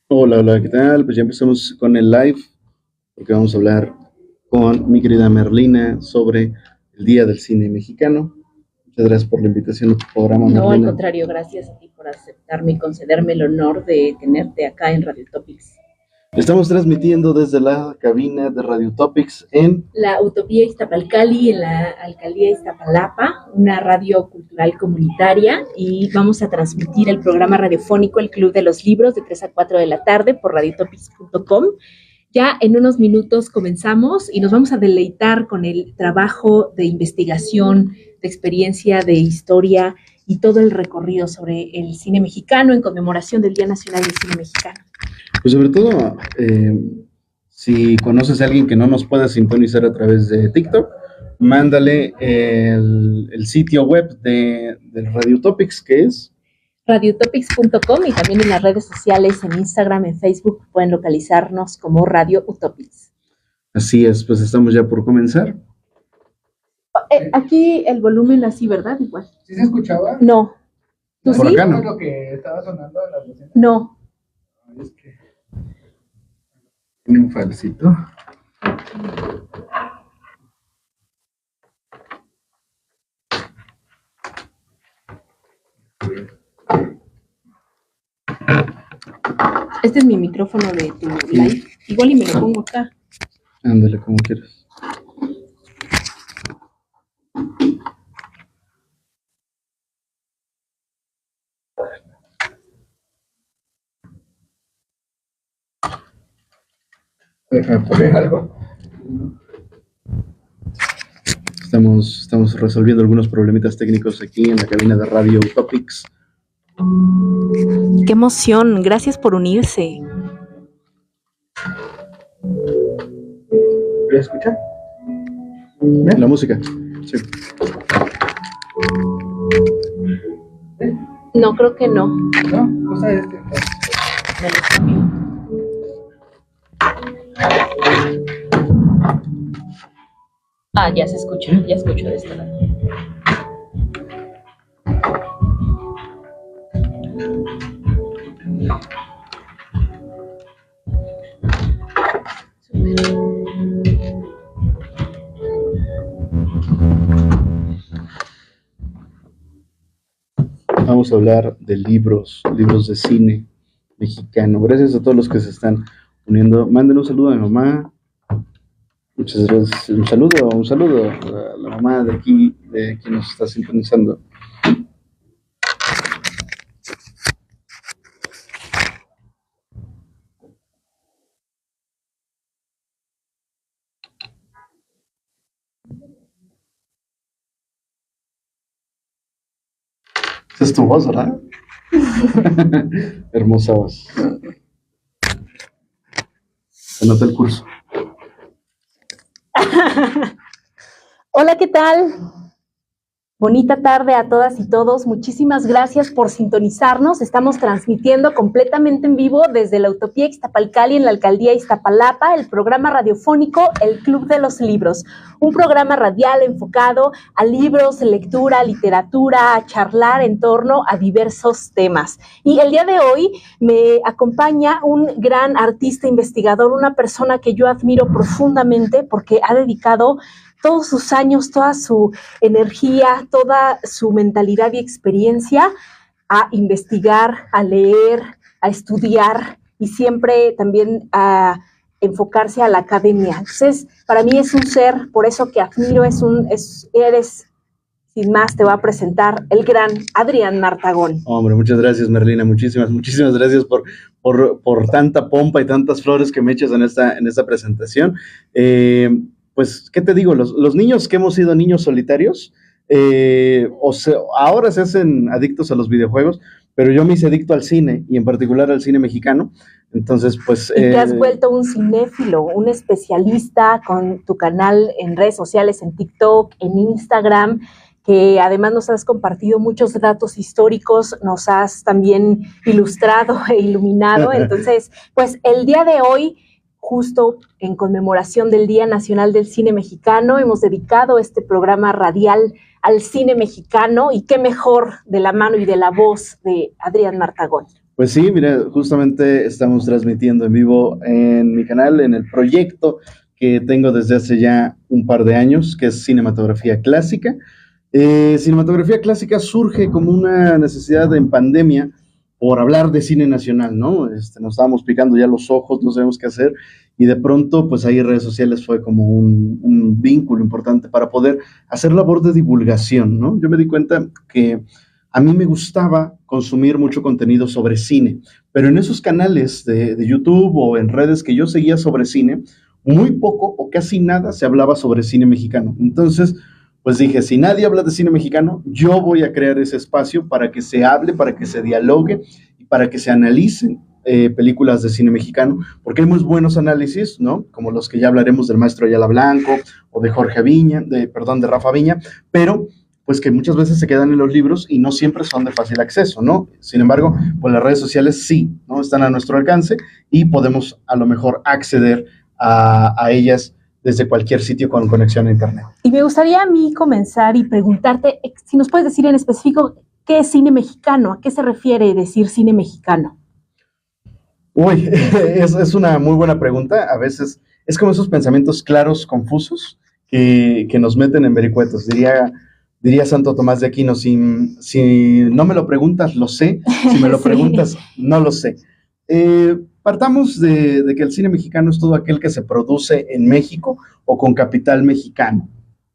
Hola, hola, ¿qué tal? Pues ya empezamos con el live, porque vamos a hablar con mi querida Merlina sobre el Día del Cine Mexicano. Muchas gracias por la invitación a tu programa, No, al Merlina. contrario, gracias a ti por aceptarme y concederme el honor de tenerte acá en Radio Topics. Estamos transmitiendo desde la cabina de Radio Topics en La Utopía Iztapalcali, en la Alcaldía Iztapalapa, una radio cultural comunitaria, y vamos a transmitir el programa radiofónico El Club de los Libros de 3 a 4 de la tarde por radiotopics.com. Ya en unos minutos comenzamos y nos vamos a deleitar con el trabajo de investigación, de experiencia, de historia y todo el recorrido sobre el cine mexicano en conmemoración del Día Nacional del Cine Mexicano. Pues sobre todo, si conoces a alguien que no nos pueda sintonizar a través de TikTok, mándale el sitio web de Radio Topics, que es radiotopics.com, y también en las redes sociales, en Instagram, en Facebook, pueden localizarnos como Radio Utopics. Así es, pues estamos ya por comenzar. Aquí el volumen así, ¿verdad? Igual. ¿Sí se escuchaba? No. ¿Tú Por sí? acá no. ¿Es lo que estaba sonando en las bocinas? No. Es que tiene un falsito. Este es mi micrófono de tu live. Igual y me lo pongo acá. Ándale, como quieras. Déjame poner algo. Estamos resolviendo algunos problemitas técnicos aquí en la cabina de Radio Topics. ¡Qué emoción! Gracias por unirse. ¿Lo escuchan? La música, sí. No, creo que no. ¿No? Usa este. Me lo cambio. Ah, ya se escucha, ya escucho de este lado. Vamos a hablar de libros de cine mexicano. Gracias a todos los que se están uniendo. Manden un saludo a mi mamá. Muchas gracias. Un saludo a la mamá de aquí, de quien nos está sintonizando. Esa es tu voz, ¿verdad? Hermosa voz. Se nota el curso. Hola, ¿qué tal? Bonita tarde a todas y todos. Muchísimas gracias por sintonizarnos. Estamos transmitiendo completamente en vivo desde la Utopía Iztapalcali en la Alcaldía Iztapalapa, el programa radiofónico El Club de los Libros. Un programa radial enfocado a libros, lectura, literatura, a charlar en torno a diversos temas. Y el día de hoy me acompaña un gran artista investigador, una persona que yo admiro profundamente porque ha dedicado todos sus años, toda su energía, toda su mentalidad y experiencia a investigar, a leer, a estudiar y siempre también a enfocarse a la academia. Entonces, para mí es un ser, por eso que admiro, eres, sin más, te voy a presentar el gran Adrián Martagón. Hombre, muchas gracias, Merlina. Muchísimas gracias por tanta pompa y tantas flores que me echas en esta presentación. Pues, ¿qué te digo? Los niños que hemos sido niños solitarios, ahora se hacen adictos a los videojuegos, pero yo me hice adicto al cine, y en particular al cine mexicano. Entonces, pues... Y te has vuelto un cinéfilo, un especialista con tu canal en redes sociales, en TikTok, en Instagram, que además nos has compartido muchos datos históricos, nos has también ilustrado e iluminado. Entonces, pues el día de hoy, justo en conmemoración del Día Nacional del Cine Mexicano, hemos dedicado este programa radial al cine mexicano, y qué mejor de la mano y de la voz de Adrián Martagón. Pues sí, mira, justamente estamos transmitiendo en vivo en mi canal, en el proyecto que tengo desde hace ya un par de años, que es Cinematografía Clásica. Cinematografía Clásica surge como una necesidad en pandemia por hablar de cine nacional, ¿no? Nos estábamos picando ya los ojos, no sabemos qué hacer, y de pronto, pues ahí redes sociales fue como un vínculo importante para poder hacer labor de divulgación, ¿no? Yo me di cuenta que a mí me gustaba consumir mucho contenido sobre cine, pero en esos canales de YouTube o en redes que yo seguía sobre cine, muy poco o casi nada se hablaba sobre cine mexicano. Entonces, pues dije, si nadie habla de cine mexicano, yo voy a crear ese espacio para que se hable, para que se dialogue y para que se analicen películas de cine mexicano, porque hay muy buenos análisis, ¿no? Como los que ya hablaremos del maestro Ayala Blanco o de Jorge Viña, de Rafa Viña, pero pues que muchas veces se quedan en los libros y no siempre son de fácil acceso, ¿no? Sin embargo, pues las redes sociales sí, ¿no? Están a nuestro alcance y podemos a lo mejor acceder a ellas desde cualquier sitio con conexión a internet. Y me gustaría a mí comenzar y preguntarte si nos puedes decir en específico qué es cine mexicano, a qué se refiere decir cine mexicano. Uy, es una muy buena pregunta. A veces es como esos pensamientos claros, confusos, que nos meten en vericuetos. Diría Santo Tomás de Aquino, si no me lo preguntas, lo sé. Si me lo preguntas, no lo sé. Partamos de que el cine mexicano es todo aquel que se produce en México o con capital mexicano,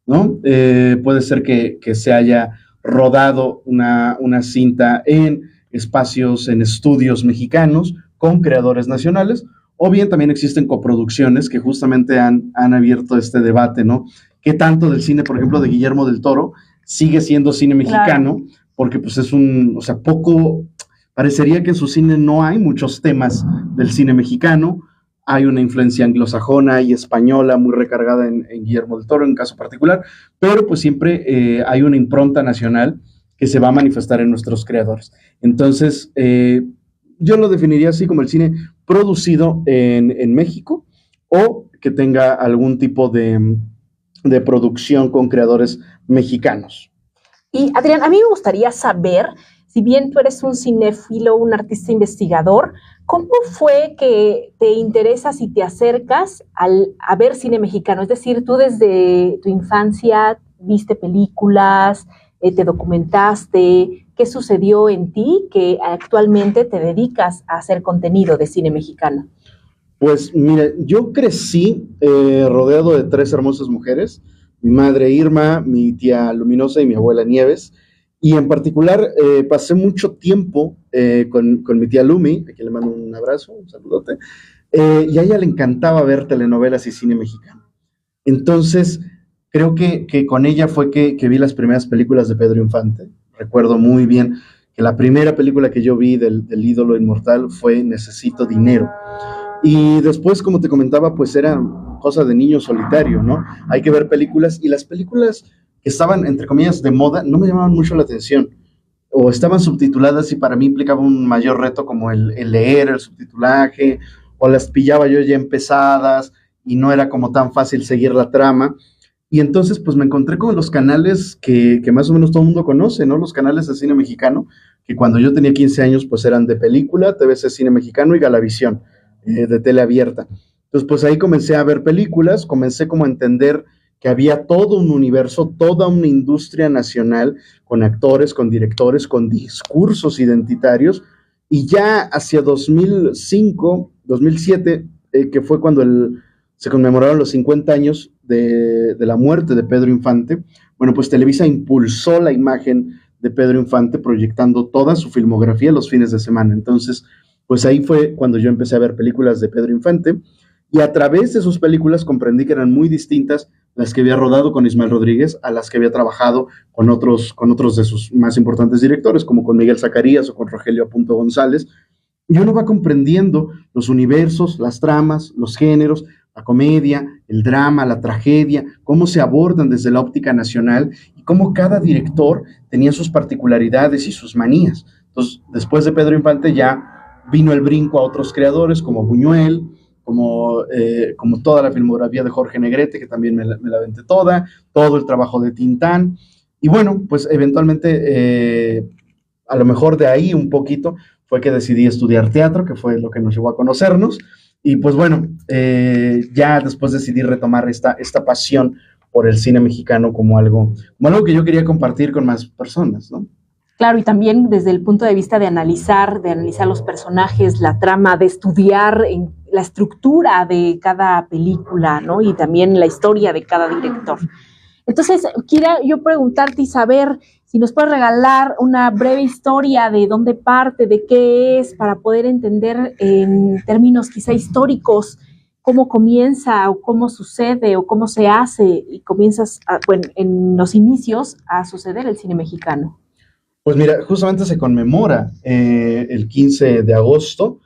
¿no? Puede ser que se haya rodado una cinta en espacios, en estudios mexicanos, con creadores nacionales, o bien también existen coproducciones que justamente han abierto este debate, ¿no? ¿Qué tanto del cine, por ejemplo, de Guillermo del Toro sigue siendo cine mexicano? Claro. Porque pues parecería que en su cine no hay muchos temas del cine mexicano, hay una influencia anglosajona y española muy recargada en Guillermo del Toro en caso particular, pero pues siempre hay una impronta nacional que se va a manifestar en nuestros creadores. Entonces, yo lo definiría así como el cine producido en México o que tenga algún tipo de producción con creadores mexicanos. Y Adrián, a mí me gustaría saber, si bien tú eres un cinéfilo, un artista investigador, ¿cómo fue que te interesas y te acercas a ver cine mexicano? Es decir, tú desde tu infancia viste películas, te documentaste. ¿Qué sucedió en ti que actualmente te dedicas a hacer contenido de cine mexicano? Pues mira, yo crecí rodeado de 3 hermosas mujeres, mi madre Irma, mi tía Luminosa y mi abuela Nieves, y en particular pasé mucho tiempo con mi tía Lumi, a quien le mando un abrazo, un saludote, y a ella le encantaba ver telenovelas y cine mexicano. Entonces, creo que con ella fue que vi las primeras películas de Pedro Infante. Recuerdo muy bien que la primera película que yo vi del ídolo inmortal fue Necesito Dinero. Y después, como te comentaba, pues era cosa de niño solitario, ¿no? Hay que ver películas, y las películas que estaban, entre comillas, de moda, no me llamaban mucho la atención, o estaban subtituladas y para mí implicaba un mayor reto como el leer el subtitulaje, o las pillaba yo ya empezadas y no era como tan fácil seguir la trama. Y entonces pues me encontré con los canales que más o menos todo el mundo conoce, ¿no? Los canales de cine mexicano, que cuando yo tenía 15 años pues eran de película, TVC Cine Mexicano y Galavisión, de tele abierta. Entonces pues ahí comencé a ver películas, comencé como a entender que había todo un universo, toda una industria nacional con actores, con directores, con discursos identitarios, y ya hacia 2005, 2007, que fue cuando se conmemoraron los 50 años de la muerte de Pedro Infante, bueno, pues Televisa impulsó la imagen de Pedro Infante proyectando toda su filmografía los fines de semana. Entonces, pues ahí fue cuando yo empecé a ver películas de Pedro Infante, y a través de sus películas comprendí que eran muy distintas las que había rodado con Ismael Rodríguez a las que había trabajado con otros de sus más importantes directores, como con Miguel Zacarías o con Rogelio Apunto González. Y uno va comprendiendo los universos, las tramas, los géneros, la comedia, el drama, la tragedia, cómo se abordan desde la óptica nacional y cómo cada director tenía sus particularidades y sus manías. Entonces, después de Pedro Infante ya vino el brinco a otros creadores como Buñuel, como toda la filmografía de Jorge Negrete, que también me la aventé toda, todo el trabajo de Tintán, y bueno, pues eventualmente, a lo mejor de ahí un poquito, fue que decidí estudiar teatro, que fue lo que nos llevó a conocernos. Y pues bueno, ya después decidí retomar esta pasión por el cine mexicano como algo que yo quería compartir con más personas, ¿no? Claro, y también desde el punto de vista de analizar los personajes, la trama, de estudiar la estructura de cada película, ¿no? Y también la historia de cada director. Entonces, quiero yo preguntarte y saber si nos puedes regalar una breve historia de dónde parte, de qué es, para poder entender en términos quizá históricos cómo comienza o cómo sucede o cómo se hace y comienzas, en los inicios a suceder el cine mexicano. Pues mira, justamente se conmemora el 15 de agosto,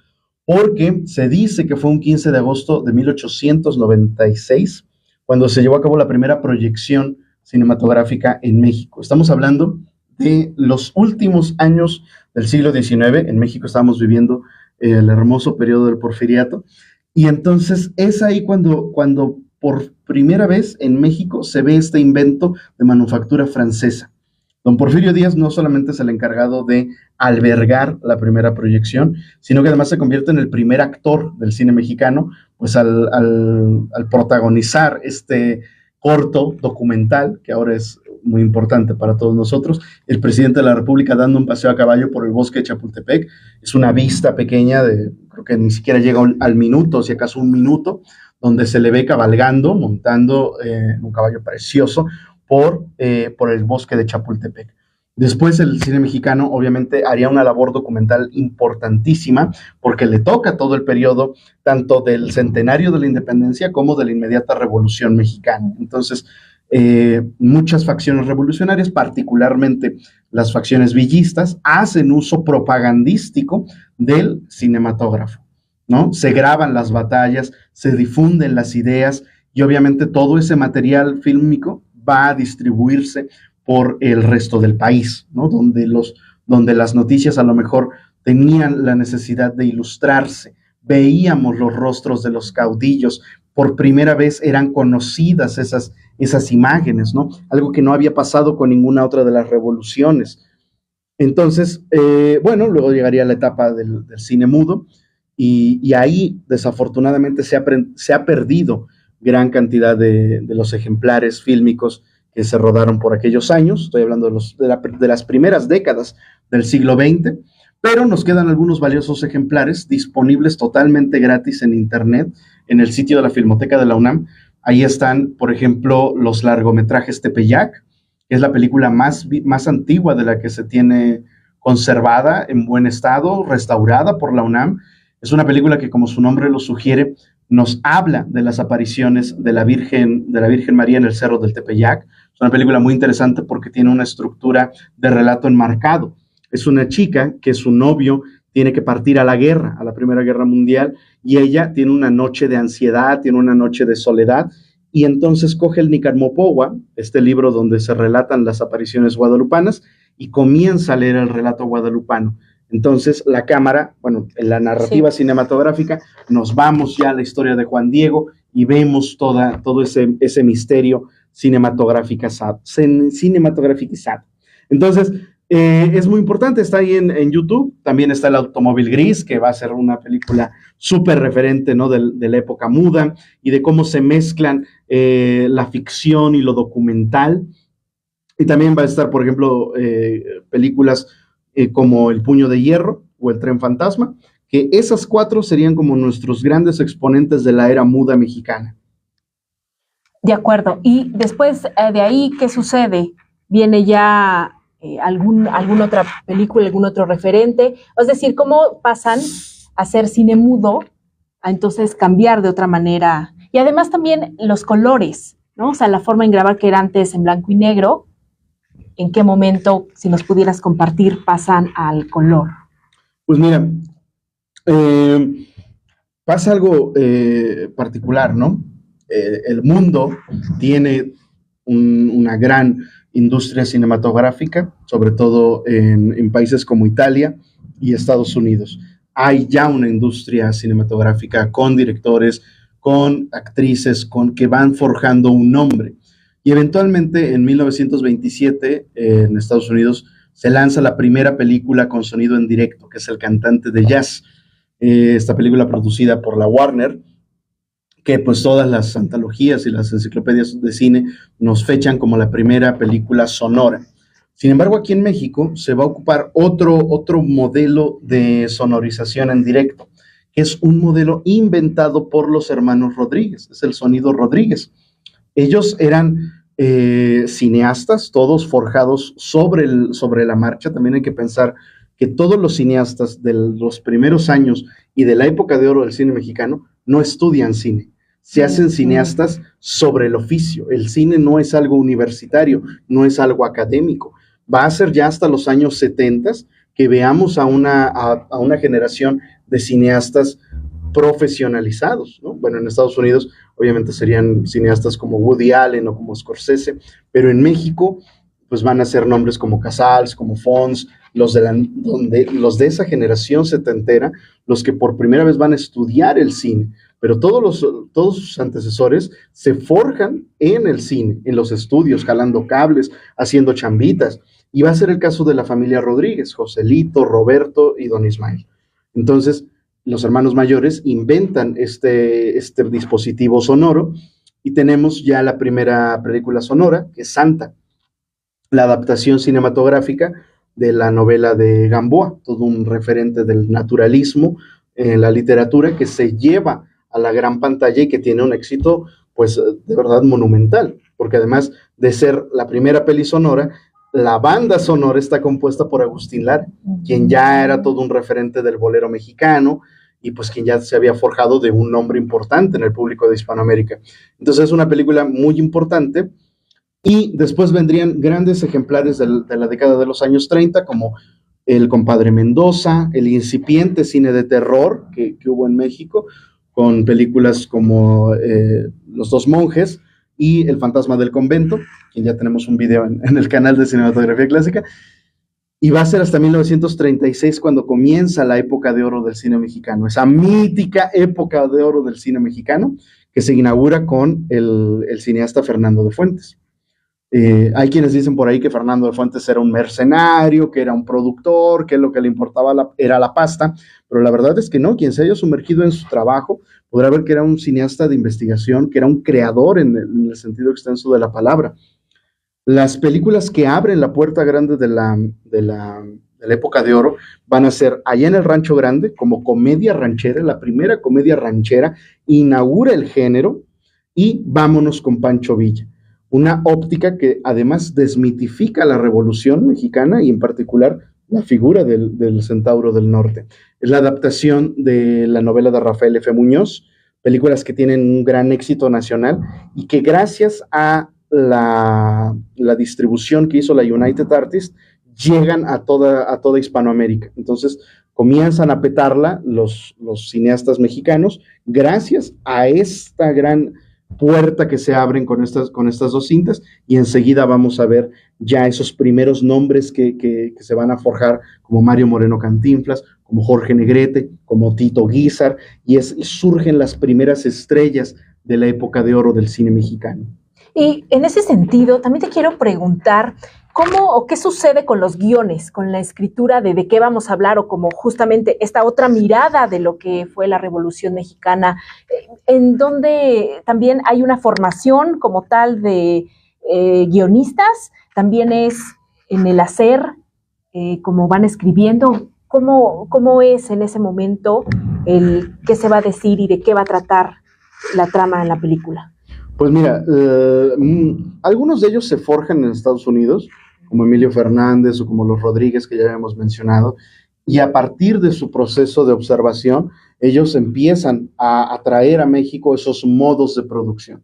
porque se dice que fue un 15 de agosto de 1896, cuando se llevó a cabo la primera proyección cinematográfica en México. Estamos hablando de los últimos años del siglo XIX. En México estábamos viviendo el hermoso periodo del Porfiriato, y entonces es ahí cuando por primera vez en México se ve este invento de manufactura francesa. Don Porfirio Díaz no solamente es el encargado de albergar la primera proyección, sino que además se convierte en el primer actor del cine mexicano, pues al protagonizar este corto documental, que ahora es muy importante para todos nosotros, el presidente de la República dando un paseo a caballo por el bosque de Chapultepec. Es una vista pequeña creo que ni siquiera llega al minuto, si acaso un minuto, donde se le ve cabalgando, montando un caballo precioso, por el bosque de Chapultepec. Después el cine mexicano obviamente haría una labor documental importantísima, porque le toca todo el periodo tanto del centenario de la independencia como de la inmediata Revolución Mexicana. Entonces, muchas facciones revolucionarias, particularmente las facciones villistas, hacen uso propagandístico del cinematógrafo, ¿no? Se graban las batallas, se difunden las ideas, y obviamente todo ese material fílmico va a distribuirse por el resto del país, ¿no? Donde las noticias a lo mejor tenían la necesidad de ilustrarse, veíamos los rostros de los caudillos, por primera vez eran conocidas esas imágenes, ¿no? Algo que no había pasado con ninguna otra de las revoluciones. Entonces, luego llegaría la etapa del cine mudo, y ahí desafortunadamente se ha perdido gran cantidad de los ejemplares fílmicos que se rodaron por aquellos años. Estoy hablando de las primeras décadas del siglo XX, pero nos quedan algunos valiosos ejemplares disponibles totalmente gratis en internet, en el sitio de la Filmoteca de la UNAM. Ahí están, por ejemplo, los largometrajes Tepeyac, que es la película más antigua de la que se tiene conservada en buen estado, restaurada por la UNAM. Es una película que, como su nombre lo sugiere, nos habla de las apariciones de la Virgen María en el Cerro del Tepeyac. Es una película muy interesante porque tiene una estructura de relato enmarcado. Es una chica que su novio tiene que partir a la guerra, a la Primera Guerra Mundial, y ella tiene una noche de ansiedad, tiene una noche de soledad, y entonces coge el Nicarmopowa, este libro donde se relatan las apariciones guadalupanas, y comienza a leer el relato guadalupano. Entonces la cámara, en la narrativa cinematográfica, nos vamos ya a la historia de Juan Diego y vemos todo ese misterio cinematograficizado. Entonces, es muy importante, está ahí en YouTube. También está El Automóvil Gris, que va a ser una película súper referente, ¿no? de la época muda, y de cómo se mezclan la ficción y lo documental. Y también va a estar, por ejemplo, películas como El Puño de Hierro o El Tren Fantasma, que esas 4 serían como nuestros grandes exponentes de la era muda mexicana. De acuerdo. Y después de ahí, ¿qué sucede? ¿Viene ya alguna otra película, algún otro referente? Es decir, ¿cómo pasan a hacer cine mudo a entonces cambiar de otra manera? Y además también los colores, ¿no? O sea, la forma en grabar que era antes en blanco y negro, ¿en qué momento, si nos pudieras compartir, pasan al color? Pues mira, pasa algo particular, ¿no? El mundo tiene una gran industria cinematográfica, sobre todo en países como Italia y Estados Unidos. Hay ya una industria cinematográfica con directores, con actrices, que van forjando un nombre. Y eventualmente en 1927 en Estados Unidos se lanza la primera película con sonido en directo, que es El cantante de jazz. Esta película producida por la Warner, que pues todas las antologías y las enciclopedias de cine nos fechan como la primera película sonora. Sin embargo, aquí en México se va a ocupar otro modelo de sonorización en directo, que es un modelo inventado por los hermanos Rodríguez, es el sonido Rodríguez. Ellos eran cineastas, todos forjados sobre la marcha. También hay que pensar que todos los cineastas de los primeros años y de la época de oro del cine mexicano no estudian cine, se hacen cineastas sobre el oficio. El cine no es algo universitario, no es algo académico. Va a ser ya hasta los años 70 que veamos a una generación de cineastas profesionalizados, ¿no? Bueno, en Estados Unidos obviamente serían cineastas como Woody Allen o como Scorsese, pero en México pues van a ser nombres como Casals, como Fons, los de esa generación setentera, los que por primera vez van a estudiar el cine, pero todos sus antecesores se forjan en el cine, en los estudios, jalando cables, haciendo chambitas, y va a ser el caso de la familia Rodríguez, Joselito, Roberto y Don Ismael. Entonces, los hermanos mayores inventan este dispositivo sonoro y tenemos ya la primera película sonora, que es Santa, la adaptación cinematográfica de la novela de Gamboa, todo un referente del naturalismo en la literatura que se lleva a la gran pantalla y que tiene un éxito, pues, de verdad monumental, porque además de ser la primera peli sonora, la banda sonora está compuesta por Agustín Lara, quien ya era todo un referente del bolero mexicano y pues quien ya se había forjado de un nombre importante en el público de Hispanoamérica. Entonces es una película muy importante. Y después vendrían grandes ejemplares de la década de los años 30, como El compadre Mendoza, el incipiente cine de terror que hubo en México, con películas como Los dos monjes y El fantasma del convento, que ya tenemos un video en el canal de Cinematografía Clásica. Y va a ser hasta 1936 cuando comienza la época de oro del cine mexicano, esa mítica época de oro del cine mexicano que se inaugura con el cineasta Fernando de Fuentes. Hay quienes dicen por ahí que Fernando de Fuentes era un mercenario, que era un productor, que lo que le importaba era la pasta, pero la verdad es que no. Quien se haya sumergido en su trabajo podrá ver que era un cineasta de investigación, que era un creador en el sentido extenso de la palabra. Las películas que abren la puerta grande de la época de oro van a ser Allá en el Rancho Grande, como comedia ranchera, la primera comedia ranchera, inaugura el género, y Vámonos con Pancho Villa, una óptica que además desmitifica la Revolución Mexicana y en particular la figura del Centauro del Norte. Es la adaptación de la novela de Rafael F. Muñoz, películas que tienen un gran éxito nacional y que gracias a la distribución que hizo la United Artists llegan a toda Hispanoamérica. Entonces comienzan a petarla los cineastas mexicanos gracias a esta gran puerta que se abren con estas dos cintas, y enseguida vamos a ver ya esos primeros nombres que se van a forjar, como Mario Moreno Cantinflas, como Jorge Negrete, como Tito Guízar, y surgen las primeras estrellas de la época de oro del cine mexicano. Y en ese sentido, también te quiero preguntar, ¿cómo o qué sucede con los guiones, con la escritura de qué vamos a hablar, o como justamente esta otra mirada de lo que fue la Revolución Mexicana, en donde también hay una formación como tal de guionistas, también es en el hacer, cómo van escribiendo, cómo es en ese momento el qué se va a decir y de qué va a tratar la trama en la película? Pues mira, algunos de ellos se forjan en Estados Unidos, como Emilio Fernández o como los Rodríguez que ya habíamos mencionado, y a partir de su proceso de observación, ellos empiezan a traer a México esos modos de producción,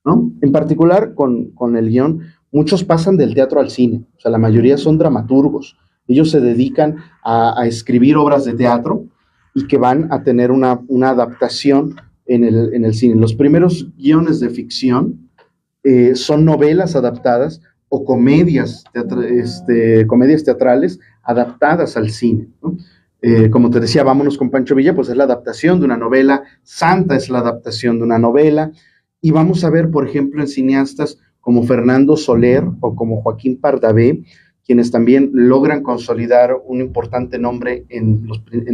¿no? En particular con el guión, muchos pasan del teatro al cine, o sea, la mayoría son dramaturgos. Ellos se dedican a escribir obras de teatro y que van a tener una adaptación en el cine. Los primeros guiones de ficción son novelas adaptadas o comedias teatrales adaptadas al cine, ¿no? Como te decía, Vámonos con Pancho Villa, pues es la adaptación de una novela, Santa es la adaptación de una novela, y vamos a ver, por ejemplo, en cineastas como Fernando Soler o como Joaquín Pardavé, quienes también logran consolidar un importante nombre en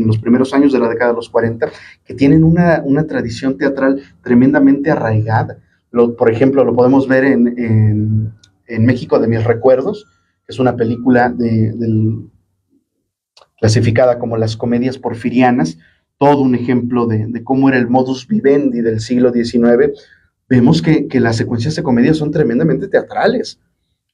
los primeros años de la década de los 40, que tienen una tradición teatral tremendamente arraigada. Por ejemplo, lo podemos ver en México de mis recuerdos, que es una película clasificada como las comedias porfirianas, todo un ejemplo de cómo era el modus vivendi del siglo XIX. Vemos que las secuencias de comedia son tremendamente teatrales.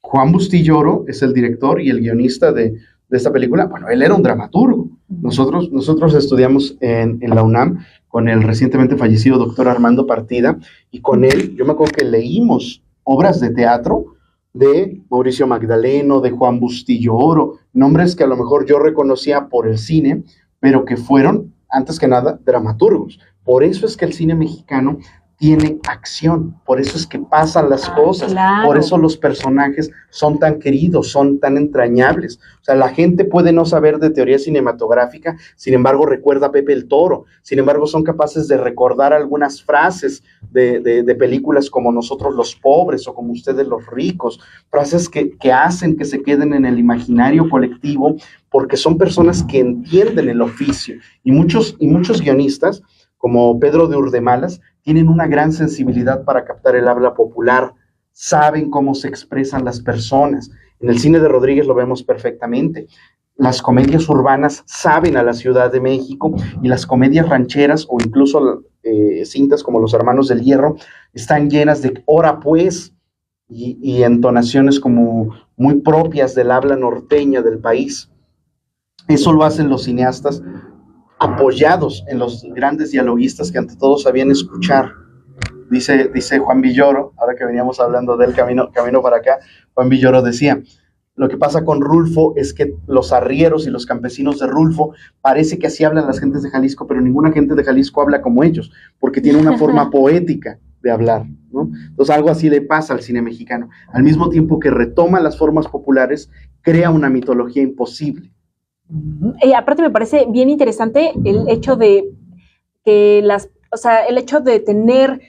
Juan Bustillo es el director y el guionista de esta película. Bueno, él era un dramaturgo. Nosotros estudiamos en la UNAM con el recientemente fallecido doctor Armando Partida, y con él, yo me acuerdo que leímos obras de teatro de Mauricio Magdaleno, de Juan Bustillo, nombres que a lo mejor yo reconocía por el cine, pero que fueron, antes que nada, dramaturgos. Por eso es que el cine mexicano tiene acción, por eso es que pasan las cosas, claro. Por eso los personajes son tan queridos, son tan entrañables. O sea, la gente puede no saber de teoría cinematográfica, sin embargo recuerda a Pepe el Toro, sin embargo son capaces de recordar algunas frases de películas como Nosotros los Pobres o como Ustedes los Ricos, frases que hacen que se queden en el imaginario colectivo, porque son personas que entienden el oficio, y muchos guionistas, como Pedro de Urdemalas, tienen una gran sensibilidad para captar el habla popular, saben cómo se expresan las personas. En el cine de Rodríguez lo vemos perfectamente. Las comedias urbanas saben a la Ciudad de México, y las comedias rancheras o incluso cintas como Los Hermanos del Hierro están llenas de ora pues y entonaciones como muy propias del habla norteña del país. Eso lo hacen los cineastas apoyados en los grandes dialoguistas que ante todo sabían escuchar. Dice Juan Villoro, ahora que veníamos hablando del camino para acá, Juan Villoro decía, lo que pasa con Rulfo es que los arrieros y los campesinos de Rulfo parece que así hablan las gentes de Jalisco, pero ninguna gente de Jalisco habla como ellos, porque tiene una forma poética de hablar, ¿no? Entonces algo así le pasa al cine mexicano. Al mismo tiempo que retoma las formas populares, crea una mitología imposible. Y aparte me parece bien interesante el hecho de que el hecho de tener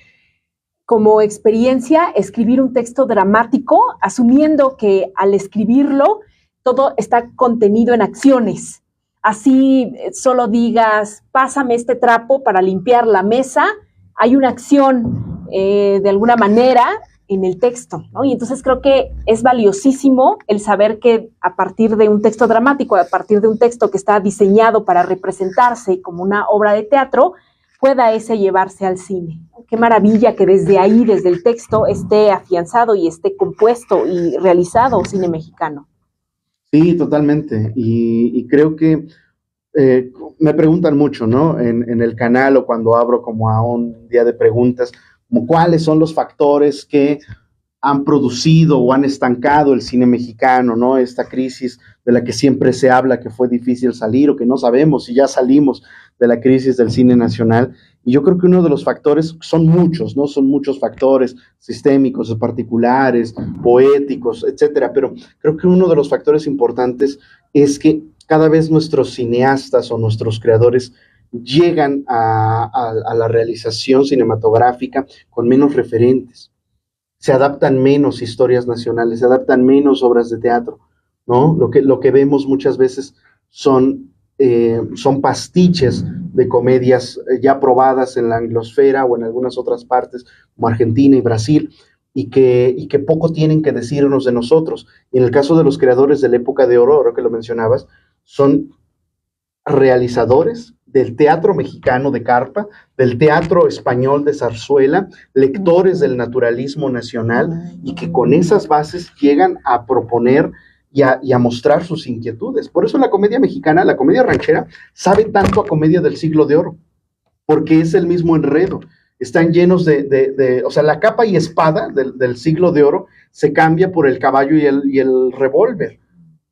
como experiencia escribir un texto dramático, asumiendo que al escribirlo todo está contenido en acciones. Así solo digas, pásame este trapo para limpiar la mesa, hay una acción de alguna manera en el texto, ¿no? Y entonces creo que es valiosísimo el saber que a partir de un texto dramático, a partir de un texto que está diseñado para representarse como una obra de teatro, pueda ese llevarse al cine. Qué maravilla que desde ahí, desde el texto, esté afianzado y esté compuesto y realizado cine mexicano. Sí, totalmente. Y creo que me preguntan mucho, ¿no? En el canal o cuando abro como a un día de preguntas, como cuáles son los factores que han producido o han estancado el cine mexicano, ¿no? Esta crisis de la que siempre se habla que fue difícil salir, o que no sabemos si ya salimos de la crisis del cine nacional. Y yo creo que uno de los factores, son muchos, ¿no? Son muchos factores sistémicos, particulares, poéticos, etcétera, pero creo que uno de los factores importantes es que cada vez nuestros cineastas o nuestros creadores llegan a la realización cinematográfica con menos referentes, se adaptan menos historias nacionales, se adaptan menos obras de teatro, ¿no? Lo que vemos muchas veces son pastiches de comedias ya probadas en la anglosfera o en algunas otras partes como Argentina y Brasil, y que poco tienen que decirnos de nosotros. Y en el caso de los creadores de la época de oro, ahora que lo mencionabas, son realizadores del teatro mexicano de carpa, del teatro español de zarzuela, lectores del naturalismo nacional, y que con esas bases llegan a proponer y a mostrar sus inquietudes. Por eso la comedia mexicana, la comedia ranchera, sabe tanto a comedia del siglo de oro, porque es el mismo enredo. Están llenos o sea, la capa y espada del siglo de oro se cambia por el caballo y el revólver,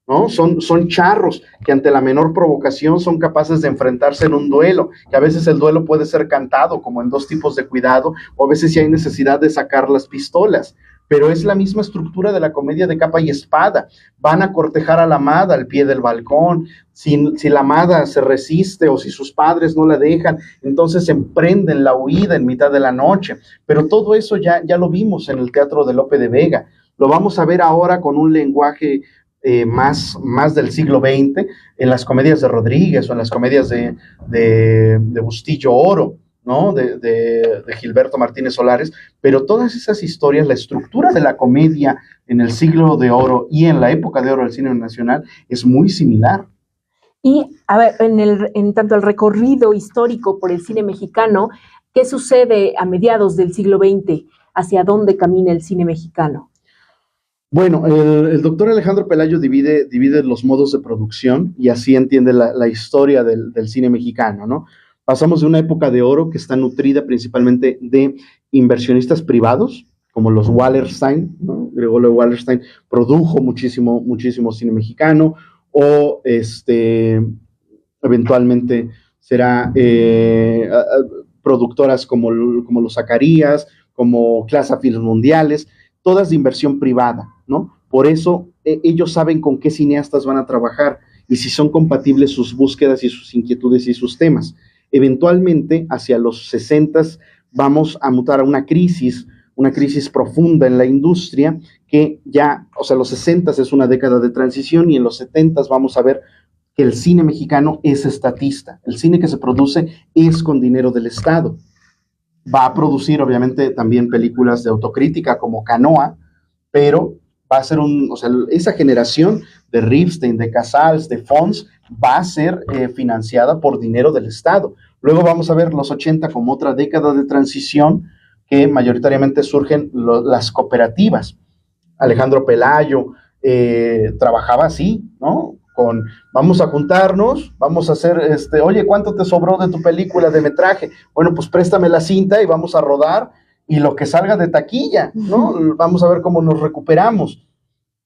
¿no? Son charros que ante la menor provocación son capaces de enfrentarse en un duelo, que a veces el duelo puede ser cantado como en Dos tipos de cuidado, o a veces sí hay necesidad de sacar las pistolas, pero es la misma estructura de la comedia de capa y espada. Van a cortejar a la amada al pie del balcón, si la amada se resiste o si sus padres no la dejan, entonces emprenden la huida en mitad de la noche. Pero todo eso ya lo vimos en el teatro de Lope de Vega, lo vamos a ver ahora con un lenguaje más del siglo XX, en las comedias de Rodríguez o en las comedias de Bustillo Oro, ¿no? De Gilberto Martínez Solares, pero todas esas historias, la estructura de la comedia en el siglo de oro y en la época de oro del cine nacional es muy similar. Y, a ver, en tanto el recorrido histórico por el cine mexicano, ¿qué sucede a mediados del siglo XX? ¿Hacia dónde camina el cine mexicano? Bueno, el doctor Alejandro Pelayo divide los modos de producción y así entiende la historia del cine mexicano, ¿no? Pasamos de una época de oro que está nutrida principalmente de inversionistas privados, como los Wallerstein, ¿no? Gregorio Wallerstein produjo muchísimo cine mexicano, o eventualmente será productoras como los Zacarías, como Clasa Films Mundiales, todas de inversión privada, ¿no? Por eso ellos saben con qué cineastas van a trabajar y si son compatibles sus búsquedas y sus inquietudes y sus temas. Eventualmente, hacia los 60s, vamos a mutar a una crisis profunda en la industria que ya, o sea, los 60s es una década de transición y en los 70s vamos a ver que el cine mexicano es estatista. El cine que se produce es con dinero del Estado. Va a producir, obviamente, también películas de autocrítica como Canoa, pero va a ser esa generación de Ripstein, de Casals, de Fons, va a ser financiada por dinero del Estado. Luego vamos a ver los 80 como otra década de transición que mayoritariamente surgen las cooperativas. Alejandro Pelayo trabajaba así, ¿no? Vamos a juntarnos, vamos a hacer, oye, ¿cuánto te sobró de tu película de metraje? Bueno, pues préstame la cinta y vamos a rodar y lo que salga de taquilla, ¿no? Vamos a ver cómo nos recuperamos.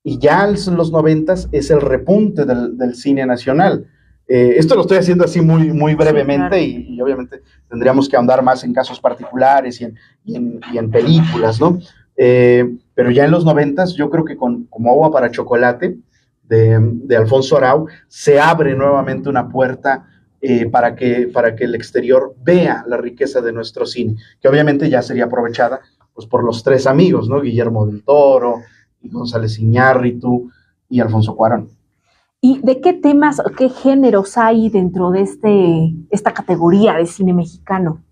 Y ya en los 90s es el repunte del cine nacional. Esto lo estoy haciendo así muy brevemente, sí, claro. y obviamente tendríamos que ahondar más en casos particulares y en películas, ¿no? Pero ya en los 90s yo creo que como agua para chocolate de Alfonso Arau se abre nuevamente una puerta para que el exterior vea la riqueza de nuestro cine, que obviamente ya sería aprovechada pues, por los tres amigos, ¿no? Guillermo del Toro, y González Iñárritu y Alfonso Cuarón. ¿Y de qué temas, qué géneros hay dentro de esta categoría de cine mexicano?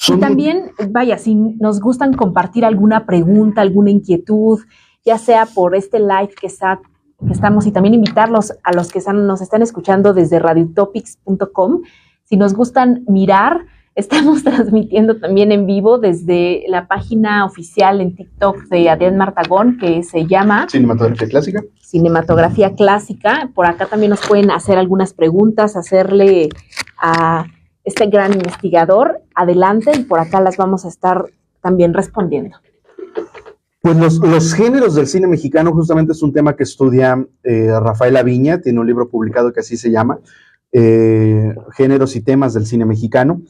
Y también, vaya, si nos gustan compartir alguna pregunta, alguna inquietud, ya sea por este live que estamos, y también invitarlos a los que nos están escuchando desde radiotopics.com. Si nos gustan mirar, estamos transmitiendo también en vivo desde la página oficial en TikTok de Adrián Martagón, que se llama Cinematografía Clásica. Cinematografía Clásica. Por acá también nos pueden hacer algunas preguntas, hacerle a este gran investigador. Adelante, y por acá las vamos a estar también respondiendo. Pues los géneros del cine mexicano justamente es un tema que estudia Rafael Aviña, tiene un libro publicado que así se llama, Géneros y temas del cine mexicano,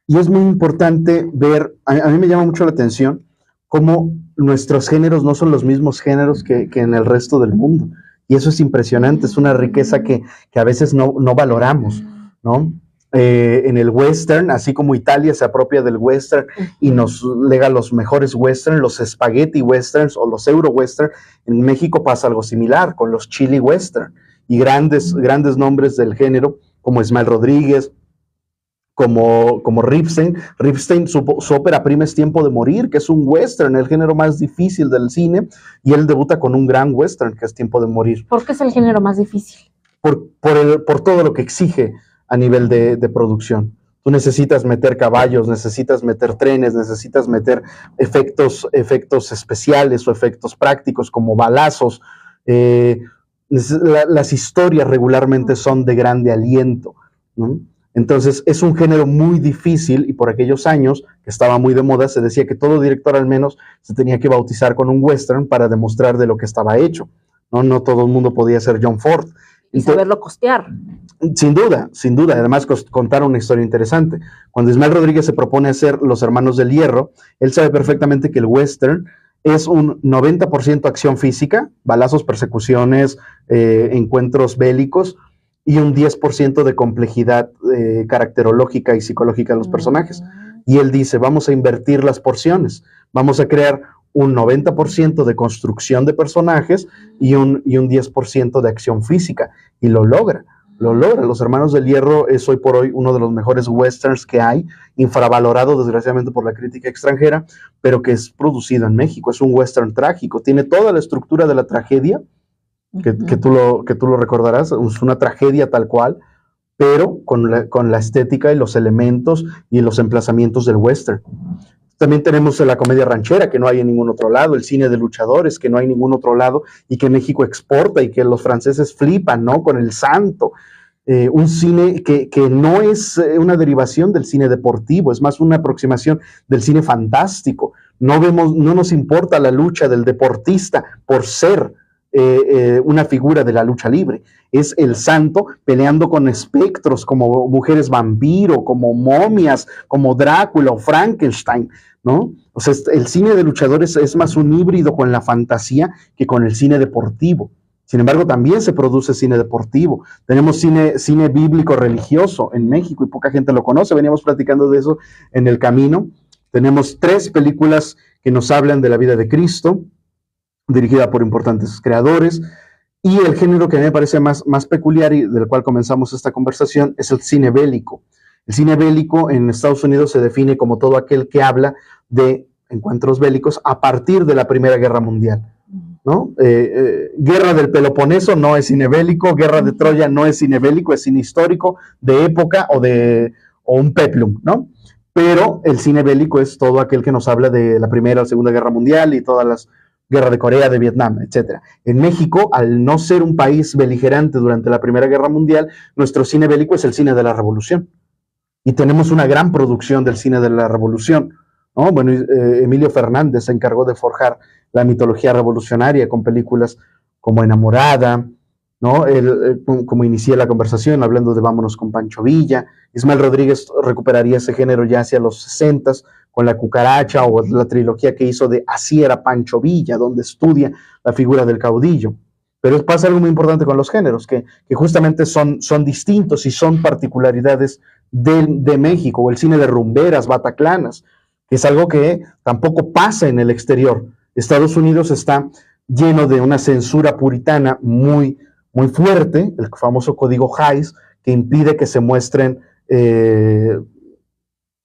y es muy importante ver, a mí me llama mucho la atención cómo nuestros géneros no son los mismos géneros que en el resto del mundo, y eso es impresionante, es una riqueza que a veces no valoramos, ¿no? En el western, así como Italia se apropia del western y nos lega los mejores western, los spaghetti westerns o los euro western, en México pasa algo similar con los chili western y grandes nombres del género como Ismael Rodríguez, como Ripstein. Ripstein, su ópera prima es Tiempo de Morir, que es un western, el género más difícil del cine, y él debuta con un gran western que es Tiempo de Morir. ¿Por qué es el género más difícil? Por todo lo que exige a nivel de producción. Tú necesitas meter caballos, necesitas meter trenes, necesitas meter efectos especiales o efectos prácticos como balazos. Las historias regularmente son de grande aliento, ¿no? Entonces es un género muy difícil y por aquellos años, que estaba muy de moda, se decía que todo director al menos se tenía que bautizar con un western para demostrar de lo que estaba hecho, ¿no? No todo el mundo podía ser John Ford. Y saberlo costear. Sin duda. Además, contar una historia interesante. Cuando Ismael Rodríguez se propone hacer Los Hermanos del Hierro, él sabe perfectamente que el western es un 90% acción física, balazos, persecuciones, encuentros bélicos, y un 10% de complejidad caracterológica y psicológica de los personajes. Y él dice, vamos a invertir las porciones, vamos a crear un 90% de construcción de personajes y un 10% de acción física, y lo logra. Los Hermanos del Hierro es hoy por hoy uno de los mejores westerns que hay, infravalorado desgraciadamente por la crítica extranjera, pero que es producido en México. Es un western trágico, tiene toda la estructura de la tragedia, que tú lo recordarás, es una tragedia tal cual, pero con la estética y los elementos y los emplazamientos del western. También tenemos la comedia ranchera, que no hay en ningún otro lado, el cine de luchadores, que no hay en ningún otro lado, y que México exporta, y que los franceses flipan, ¿no? Con El Santo. Un cine que no es una derivación del cine deportivo, es más una aproximación del cine fantástico. No nos importa la lucha del deportista por ser una figura de la lucha libre. Es el santo peleando con espectros como mujeres vampiro, como momias, como Drácula o Frankenstein, ¿no? O sea, el cine de luchadores es más un híbrido con la fantasía que con el cine deportivo. Sin embargo, también se produce cine deportivo. Tenemos cine bíblico religioso en México y poca gente lo conoce. Veníamos platicando de eso en el camino. Tenemos 3 películas que nos hablan de la vida de Cristo, dirigida por importantes creadores, y el género que a mí me parece más peculiar y del cual comenzamos esta conversación es el cine bélico. El cine bélico en Estados Unidos se define como todo aquel que habla de encuentros bélicos a partir de la Primera Guerra Mundial, ¿no? Guerra del Peloponeso no es cine bélico, Guerra de Troya no es cine bélico, es cine histórico, de época o un peplum, ¿no? Pero el cine bélico es todo aquel que nos habla de la Primera o Segunda Guerra Mundial y todas las guerras de Corea, de Vietnam, etc. En México, al no ser un país beligerante durante la Primera Guerra Mundial, nuestro cine bélico es el cine de la Revolución. Y tenemos una gran producción del cine de la Revolución, ¿no? Bueno, Emilio Fernández se encargó de forjar la mitología revolucionaria con películas como Enamorada, ¿no? Como inicié la conversación hablando de Vámonos con Pancho Villa. Ismael Rodríguez recuperaría ese género ya hacia los 60s con La Cucaracha o la trilogía que hizo de Así era Pancho Villa, donde estudia la figura del caudillo. Pero pasa algo muy importante con los géneros, que justamente son distintos y son particularidades de México, o el cine de rumberas, bataclanas, que es algo que tampoco pasa en el exterior. Estados Unidos está lleno de una censura puritana muy, muy fuerte, el famoso código Hays, que impide que se muestren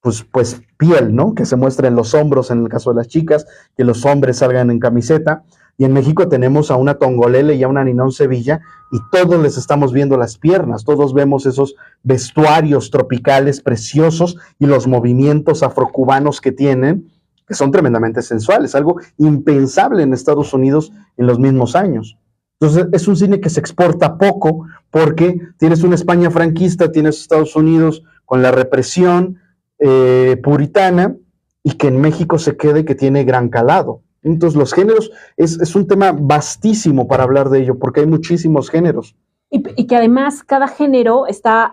pues piel, ¿no? Que se muestren los hombros en el caso de las chicas, que los hombres salgan en camiseta. Y en México tenemos a una Tongolele y a una Ninón Sevilla, y todos les estamos viendo las piernas, todos vemos esos vestuarios tropicales preciosos y los movimientos afrocubanos que tienen, que son tremendamente sensuales, algo impensable en Estados Unidos en los mismos años. Entonces es un cine que se exporta poco porque tienes una España franquista, tienes Estados Unidos con la represión puritana, y que en México se quede que tiene gran calado. Entonces los géneros es un tema vastísimo para hablar de ello, porque hay muchísimos géneros. Y que además cada género está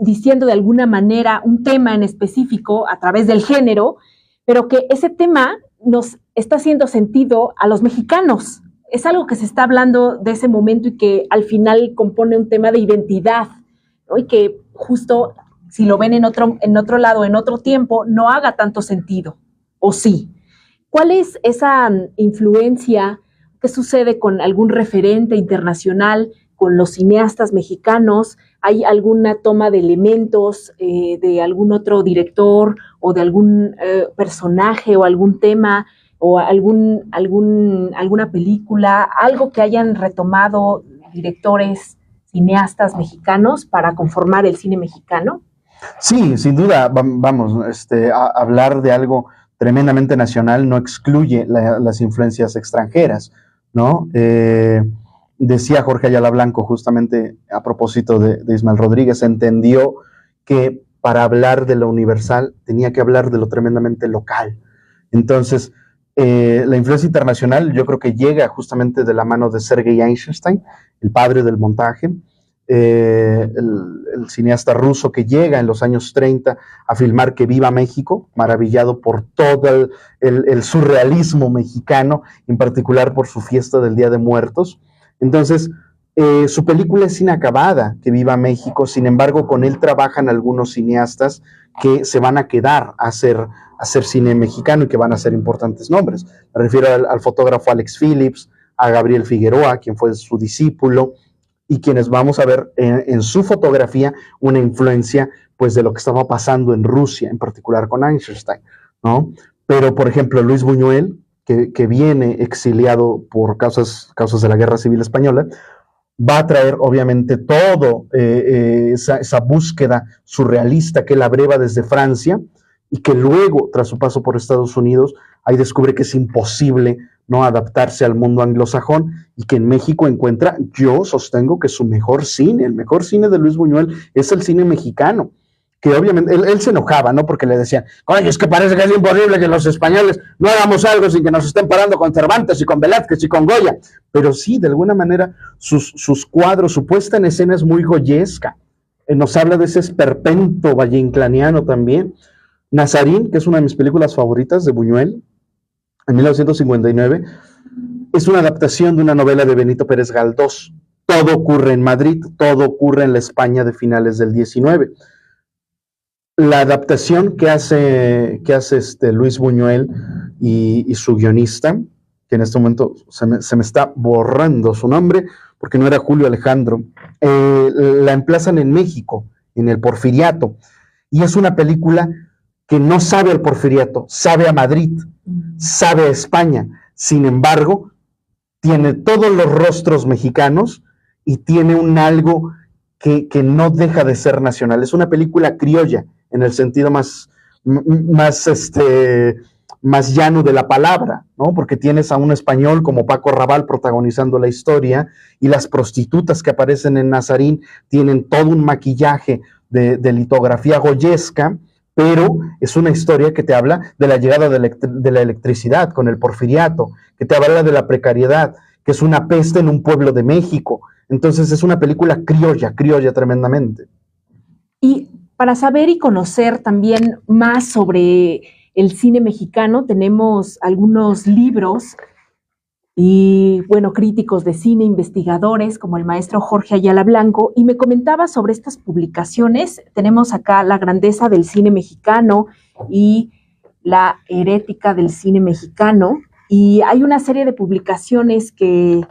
diciendo de alguna manera un tema en específico a través del género, pero que ese tema nos está haciendo sentido a los mexicanos. Es algo que se está hablando de ese momento y que al final compone un tema de identidad, ¿no? Y que justo si lo ven en otro lado, en otro tiempo, no haga tanto sentido. ¿O sí? ¿Cuál es esa influencia? ¿Qué sucede con algún referente internacional, con los cineastas mexicanos? ¿Hay alguna toma de elementos de algún otro director o de algún personaje o algún tema o alguna película, algo que hayan retomado directores, cineastas mexicanos para conformar el cine mexicano? Sí, sin duda, vamos, hablar de algo tremendamente nacional no excluye las influencias extranjeras, ¿no? Decía Jorge Ayala Blanco, justamente a propósito de Ismael Rodríguez, entendió que para hablar de lo universal tenía que hablar de lo tremendamente local. Entonces, la influencia internacional yo creo que llega justamente de la mano de Sergei Eisenstein, el padre del montaje, el cineasta ruso que llega en los años 30 a filmar Que Viva México, maravillado por todo el surrealismo mexicano, en particular por su fiesta del Día de Muertos. Entonces, su película es inacabada, Que Viva México. Sin embargo, con él trabajan algunos cineastas que se van a quedar a hacer cine mexicano y que van a ser importantes nombres. Me refiero al fotógrafo Alex Phillips, a Gabriel Figueroa, quien fue su discípulo, y quienes vamos a ver en su fotografía una influencia pues de lo que estaba pasando en Rusia, en particular con Einstein, ¿no? Pero, por ejemplo, Luis Buñuel, que viene exiliado por causas de la Guerra Civil Española, va a traer obviamente todo esa búsqueda surrealista que él abreva desde Francia y que luego, tras su paso por Estados Unidos, ahí descubre que es imposible no adaptarse al mundo anglosajón y que en México encuentra, yo sostengo que su mejor cine, el mejor cine de Luis Buñuel es el cine mexicano, que obviamente él se enojaba, ¿no? Porque le decían, oye, es que parece que es imposible que los españoles no hagamos algo sin que nos estén parando con Cervantes y con Velázquez y con Goya, pero sí, de alguna manera, sus cuadros, su puesta en escena es muy goyesca, nos habla de ese esperpento valleinclaniano también. Nazarín, que es una de mis películas favoritas de Buñuel, en 1959, es una adaptación de una novela de Benito Pérez Galdós. Todo ocurre en Madrid, todo ocurre en la España de finales del 19. La adaptación que hace Luis Buñuel y su guionista, que en este momento se me está borrando su nombre, porque no era Julio Alejandro, la emplazan en México, en el Porfiriato, y es una película que no sabe al Porfiriato, sabe a Madrid, sabe a España, sin embargo, tiene todos los rostros mexicanos y tiene un algo que no deja de ser nacional. Es una película criolla, en el sentido más llano de la palabra, ¿no? Porque tienes a un español como Paco Rabanne protagonizando la historia, y las prostitutas que aparecen en Nazarín tienen todo un maquillaje de litografía goyesca, pero es una historia que te habla de la llegada de la electricidad con el Porfiriato, que te habla de la precariedad, que es una peste en un pueblo de México. Entonces es una película criolla tremendamente. Y para saber y conocer también más sobre el cine mexicano, tenemos algunos libros y, bueno, críticos de cine, investigadores, como el maestro Jorge Ayala Blanco, y me comentaba sobre estas publicaciones. Tenemos acá La grandeza del cine mexicano y La herética del cine mexicano, y hay una serie de publicaciones que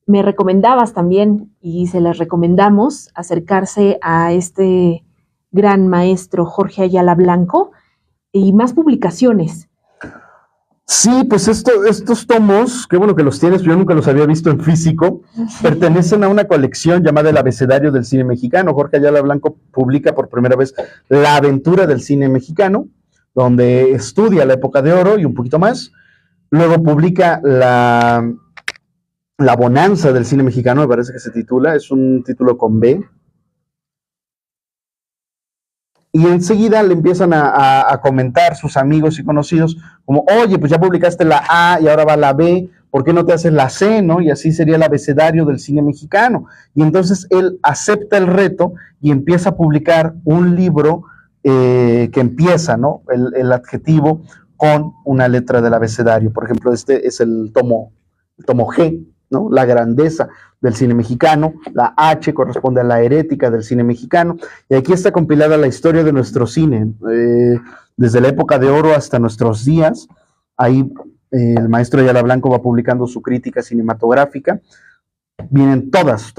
me recomendabas también, y se las recomendamos, acercarse a este gran maestro Jorge Ayala Blanco, y más publicaciones. Sí, pues estos tomos, qué bueno que los tienes, yo nunca los había visto en físico, pertenecen a una colección llamada El Abecedario del Cine Mexicano. Jorge Ayala Blanco publica por primera vez La aventura del cine mexicano, donde estudia la época de oro y un poquito más. Luego publica La bonanza del cine mexicano, me parece que se titula, es un título con B. Y enseguida le empiezan a comentar sus amigos y conocidos, como, oye, pues ya publicaste la A y ahora va la B, ¿por qué no te haces la C, no? Y así sería el abecedario del cine mexicano. Y entonces él acepta el reto y empieza a publicar un libro que empieza, ¿no? El adjetivo con una letra del abecedario. Por ejemplo, este es el tomo G, ¿no? La grandeza del cine mexicano. La H corresponde a la herética del cine mexicano, y aquí está compilada la historia de nuestro cine, desde la época de oro hasta nuestros días. Ahí el maestro Ayala Blanco va publicando su crítica cinematográfica. Vienen todas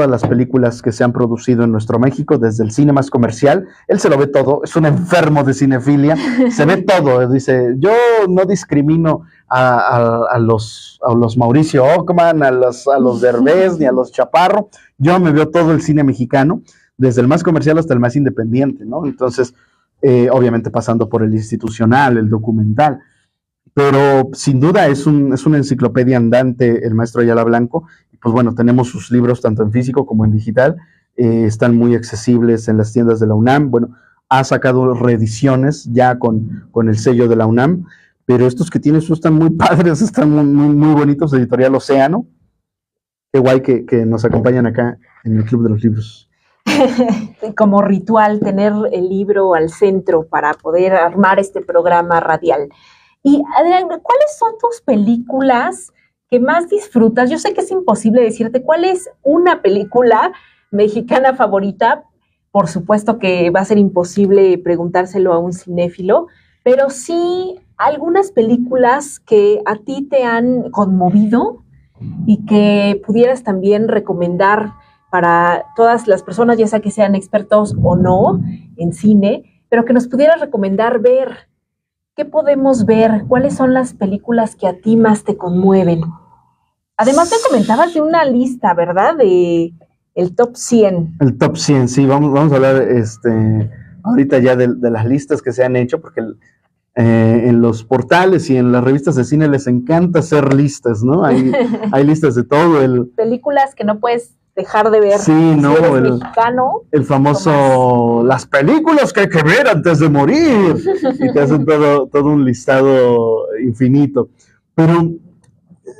las películas que se han producido en nuestro México, desde el cine más comercial. Él se lo ve todo, es un enfermo de cinefilia, se ve todo. Dice, yo no discrimino a los Mauricio Ockman, a los Derbez, ni a los Chaparro. Yo me veo todo el cine mexicano, desde el más comercial hasta el más independiente, ¿no? Entonces, obviamente pasando por el institucional, el documental. Pero sin duda es una enciclopedia andante el maestro Ayala Blanco. Pues bueno, tenemos sus libros tanto en físico como en digital, están muy accesibles en las tiendas de la UNAM. Bueno, ha sacado reediciones ya con el sello de la UNAM, pero estos que tienes están muy padres, están muy bonitos, Editorial Océano. Qué guay que nos acompañan acá en el Club de los Libros. Como ritual, tener el libro al centro para poder armar este programa radial. Y Adrián, ¿cuáles son tus películas que más disfrutas? Yo sé que es imposible decirte cuál es una película mexicana favorita, por supuesto que va a ser imposible preguntárselo a un cinéfilo, pero sí algunas películas que a ti te han conmovido y que pudieras también recomendar para todas las personas, ya sea que sean expertos o no en cine, pero que nos pudieras recomendar ver. ¿Qué podemos ver? ¿Cuáles son las películas que a ti más te conmueven? Además, te comentabas de una lista, ¿verdad? De el top 100. El top 100, sí, vamos a hablar ahorita ya de las listas que se han hecho, porque en los portales y en las revistas de cine les encanta hacer listas, ¿no? Hay listas de todo. Películas que no puedes dejar de ver. Sí, si no, eres mexicano. El famoso, las películas que hay que ver antes de morir, y te hacen todo un listado infinito. Pero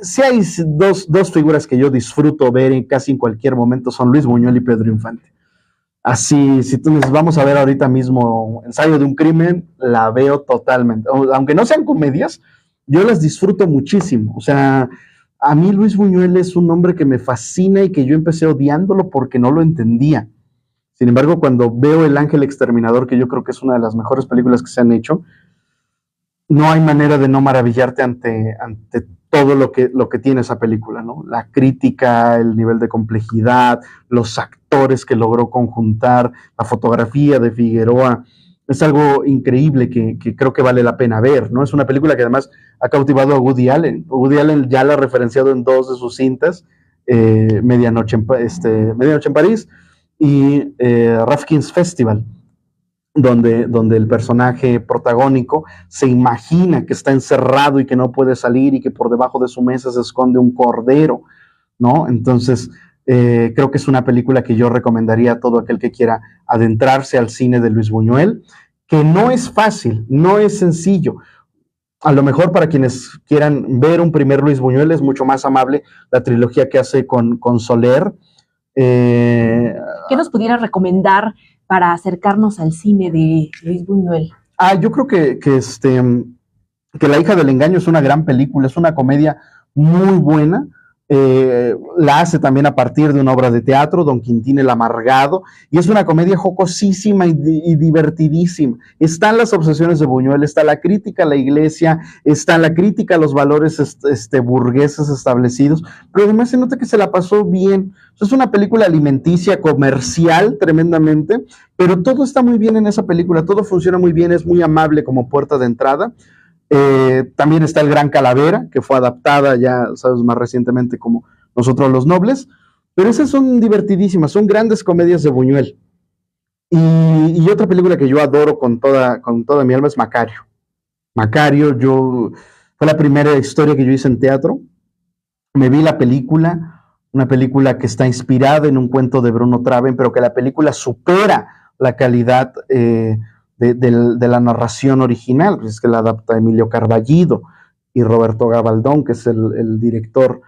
sí hay dos figuras que yo disfruto ver casi en cualquier momento, son Luis Buñuel y Pedro Infante. Así, si tú me dices, vamos a ver ahorita mismo Ensayo de un crimen, la veo totalmente. Aunque no sean comedias, yo las disfruto muchísimo. O sea, a mí Luis Buñuel es un hombre que me fascina y que yo empecé odiándolo porque no lo entendía. Sin embargo, cuando veo El Ángel Exterminador, que yo creo que es una de las mejores películas que se han hecho, no hay manera de no maravillarte ante todo lo que tiene esa película, ¿no? La crítica, el nivel de complejidad, los actores que logró conjuntar, la fotografía de Figueroa. Es algo increíble que creo que vale la pena ver, ¿no? Es una película que además ha cautivado a Woody Allen. Woody Allen ya la ha referenciado en 2 de sus cintas, Medianoche en París y Rafkin's Festival, donde el personaje protagónico se imagina que está encerrado y que no puede salir y que por debajo de su mesa se esconde un cordero, ¿no? Entonces, creo que es una película que yo recomendaría a todo aquel que quiera adentrarse al cine de Luis Buñuel, que no es fácil, no es sencillo. A lo mejor para quienes quieran ver un primer Luis Buñuel es mucho más amable la trilogía que hace con Soler. ¿Qué nos pudiera recomendar para acercarnos al cine de Luis Buñuel? Yo creo que La hija del engaño es una gran película, es una comedia muy buena. La hace también a partir de una obra de teatro, Don Quintín el Amargado, y es una comedia jocosísima y divertidísima. Están las obsesiones de Buñuel, está la crítica a la iglesia, está la crítica a los valores burgueses establecidos, pero además se nota que se la pasó bien. Es una película alimenticia, comercial tremendamente, pero todo está muy bien en esa película, todo funciona muy bien, es muy amable como puerta de entrada. También está El Gran Calavera, que fue adaptada ya, sabes, más recientemente como Nosotros los Nobles, pero esas son divertidísimas, son grandes comedias de Buñuel. Y otra película que yo adoro con toda mi alma es Macario. Macario, fue la primera historia que yo hice en teatro. Me vi la película, una película que está inspirada en un cuento de Bruno Traven, pero que la película supera la calidad de la narración original, pues es que la adapta Emilio Carballido y Roberto Gabaldón, que es el director,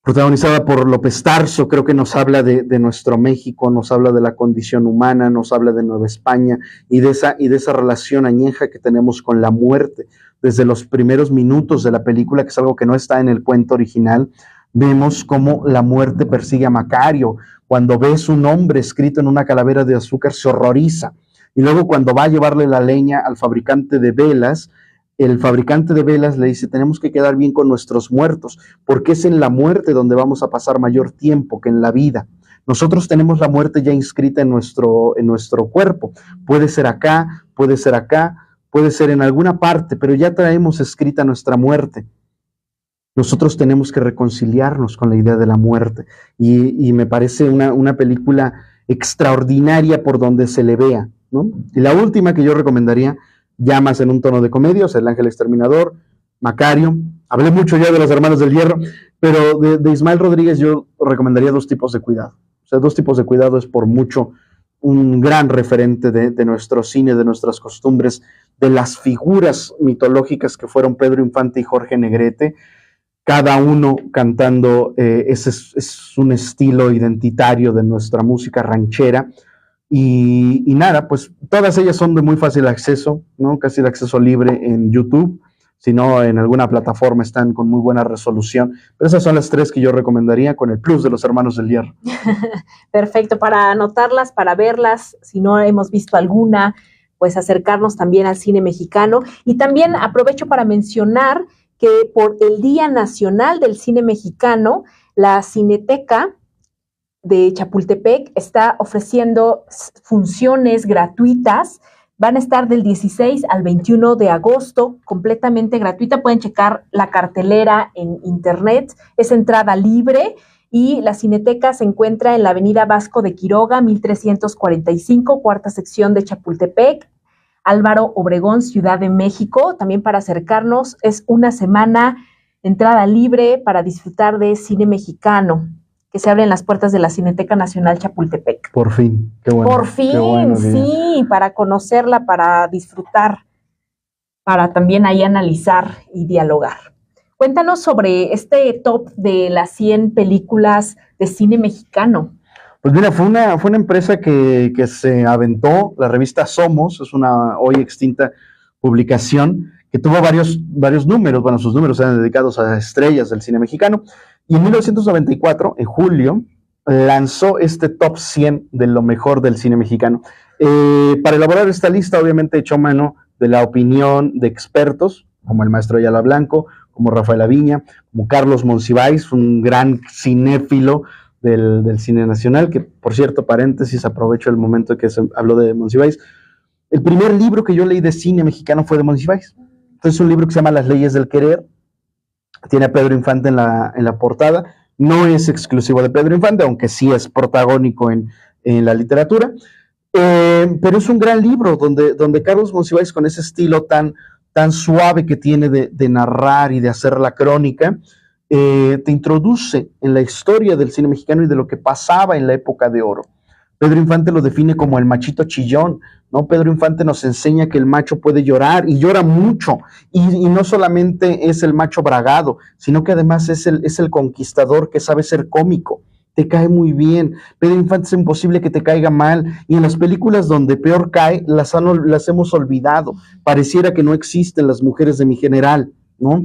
protagonizada por López Tarso. Creo que nos habla de nuestro México, nos habla de la condición humana, nos habla de Nueva España y de esa relación añeja que tenemos con la muerte. Desde los primeros minutos de la película, que es algo que no está en el cuento original, vemos cómo la muerte persigue a Macario. Cuando ve su nombre escrito en una calavera de azúcar, se horroriza. Y luego cuando va a llevarle la leña al fabricante de velas, el fabricante de velas le dice, tenemos que quedar bien con nuestros muertos, porque es en la muerte donde vamos a pasar mayor tiempo que en la vida. Nosotros tenemos la muerte ya inscrita en nuestro cuerpo. Puede ser acá, puede ser acá, puede ser en alguna parte, pero ya traemos escrita nuestra muerte. Nosotros tenemos que reconciliarnos con la idea de la muerte. Y me parece una película extraordinaria por donde se le vea, ¿no? Y la última que yo recomendaría, ya más en un tono de comedia, o sea, El Ángel Exterminador, Macario. Hablé mucho ya de Los Hermanos del Hierro, pero de Ismael Rodríguez yo recomendaría 2 tipos de cuidado. O sea, 2 tipos de cuidado es por mucho un gran referente de nuestro cine, de nuestras costumbres, de las figuras mitológicas que fueron Pedro Infante y Jorge Negrete, cada uno cantando, ese es un estilo identitario de nuestra música ranchera. Y nada, pues todas ellas son de muy fácil acceso, ¿no? Casi de acceso libre en YouTube. si no en alguna plataforma están con muy buena resolución. Pero esas son las 3 que yo recomendaría con el plus de los Hermanos del Hierro. Perfecto, para anotarlas, para verlas, si no hemos visto alguna, pues acercarnos también al cine mexicano. Y también aprovecho para mencionar que por el Día Nacional del Cine Mexicano, la Cineteca de Chapultepec está ofreciendo funciones gratuitas. Van a estar del 16 al 21 de agosto, completamente gratuita. Pueden checar la cartelera en internet, es entrada libre. Y la Cineteca se encuentra en la avenida Vasco de Quiroga, 1345, cuarta sección de Chapultepec, Álvaro Obregón, Ciudad de México. También para acercarnos, es una semana entrada libre para disfrutar de cine mexicano, que se abren las puertas de la Cineteca Nacional Chapultepec. Por fin, qué bueno. Por fin, qué bueno, sí, para conocerla, para disfrutar, para también ahí analizar y dialogar. Cuéntanos sobre este top de las 100 películas de cine mexicano. Pues mira, fue una empresa que se aventó, la revista Somos, es una hoy extinta publicación, que tuvo varios números, bueno, sus números eran dedicados a estrellas del cine mexicano, y en 1994, en julio, lanzó este top 100 de lo mejor del cine mexicano. Para elaborar esta lista, obviamente echó mano de la opinión de expertos, como el maestro Ayala Blanco, como Rafael Aviña, como Carlos Monsiváis, un gran cinéfilo del cine nacional, que por cierto, paréntesis, aprovecho el momento que se habló de Monsiváis. El primer libro que yo leí de cine mexicano fue de Monsiváis. Entonces es un libro que se llama Las leyes del querer, tiene a Pedro Infante en la portada, no es exclusivo de Pedro Infante, aunque sí es protagónico en la literatura, pero es un gran libro donde Carlos Monsiváis, con ese estilo tan suave que tiene de narrar y de hacer la crónica, te introduce en la historia del cine mexicano y de lo que pasaba en la época de oro. Pedro Infante lo define como el machito chillón, ¿no? Pedro Infante nos enseña que el macho puede llorar y llora mucho, y no solamente es el macho bragado, sino que además es el conquistador que sabe ser cómico, te cae muy bien. Pedro Infante es imposible que te caiga mal, y en las películas donde peor cae, las hemos olvidado, pareciera que no existen las mujeres de mi general, ¿no?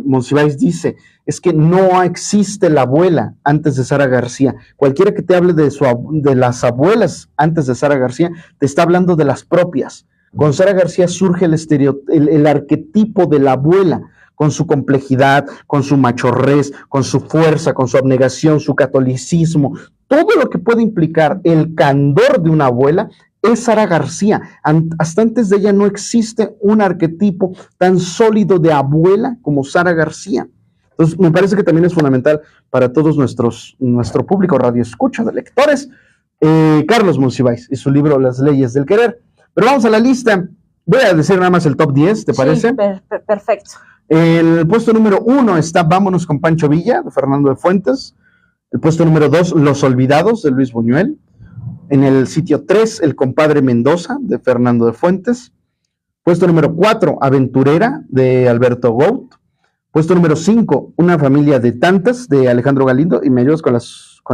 Monsiváis dice, es que no existe la abuela antes de Sara García. Cualquiera que te hable de las abuelas antes de Sara García, te está hablando de las propias. Con Sara García surge el arquetipo de la abuela, con su complejidad, con su machorrés, con su fuerza, con su abnegación, su catolicismo, todo lo que puede implicar el candor de una abuela es Sara García. Hasta antes de ella no existe un arquetipo tan sólido de abuela como Sara García. Entonces, me parece que también es fundamental para todos nuestro público radioescucha de lectores, Carlos Monsiváis y su libro Las leyes del querer. Pero vamos a la lista. Voy a decir nada más el top 10, ¿te parece? Sí, perfecto. En el puesto número 1 está Vámonos con Pancho Villa, de Fernando de Fuentes. El puesto número 2, Los Olvidados, de Luis Buñuel. En el sitio 3, El compadre Mendoza, de Fernando de Fuentes. Puesto número 4, Aventurera, de Alberto Gout. Puesto número 5, Una familia de tantas, de Alejandro Galindo. ¿Y me ayudas con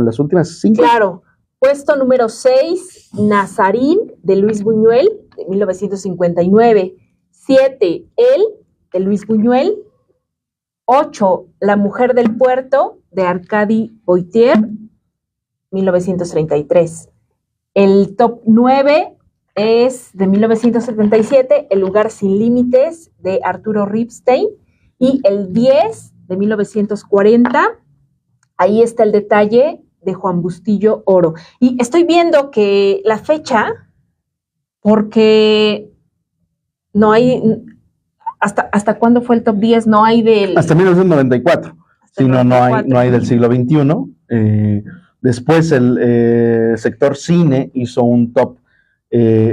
las últimas 5? Claro. Puesto número 6, Nazarín, de Luis Buñuel, de 1959. 7, Él, de Luis Buñuel. 8, La mujer del puerto, de Arcadi Boitier, 1933. El top 9 es de 1977, El lugar sin límites, de Arturo Ripstein. Y el 10, de 1940, ahí está el detalle, de Juan Bustillo Oro. Y estoy viendo que la fecha, porque no hay, ¿hasta cuándo fue el top 10? No hay del... Hasta 1994. Si no hay del siglo XXI. Después el sector cine hizo un top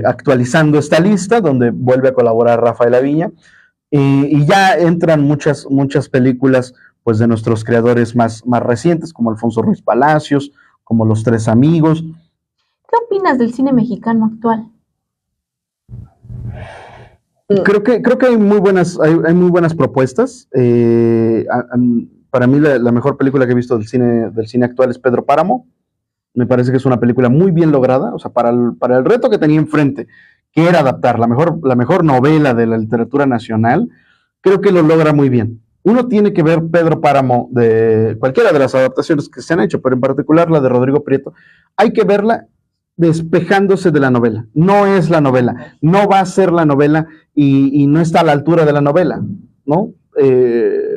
actualizando esta lista, donde vuelve a colaborar Rafael Aviña, y ya entran muchas películas pues de nuestros creadores más recientes, como Alfonso Ruiz Palacios, como Los Tres Amigos. ¿Qué opinas del cine mexicano actual? Creo que hay muy buenas propuestas. Para mí la mejor película que he visto del cine actual es Pedro Páramo. Me parece que es una película muy bien lograda, o sea, para el reto que tenía enfrente, que era adaptar la mejor novela de la literatura nacional, creo que lo logra muy bien. Uno tiene que ver Pedro Páramo de cualquiera de las adaptaciones que se han hecho, pero en particular la de Rodrigo Prieto, hay que verla despejándose de la novela. No es la novela, no va a ser la novela y no está a la altura de la novela, ¿no?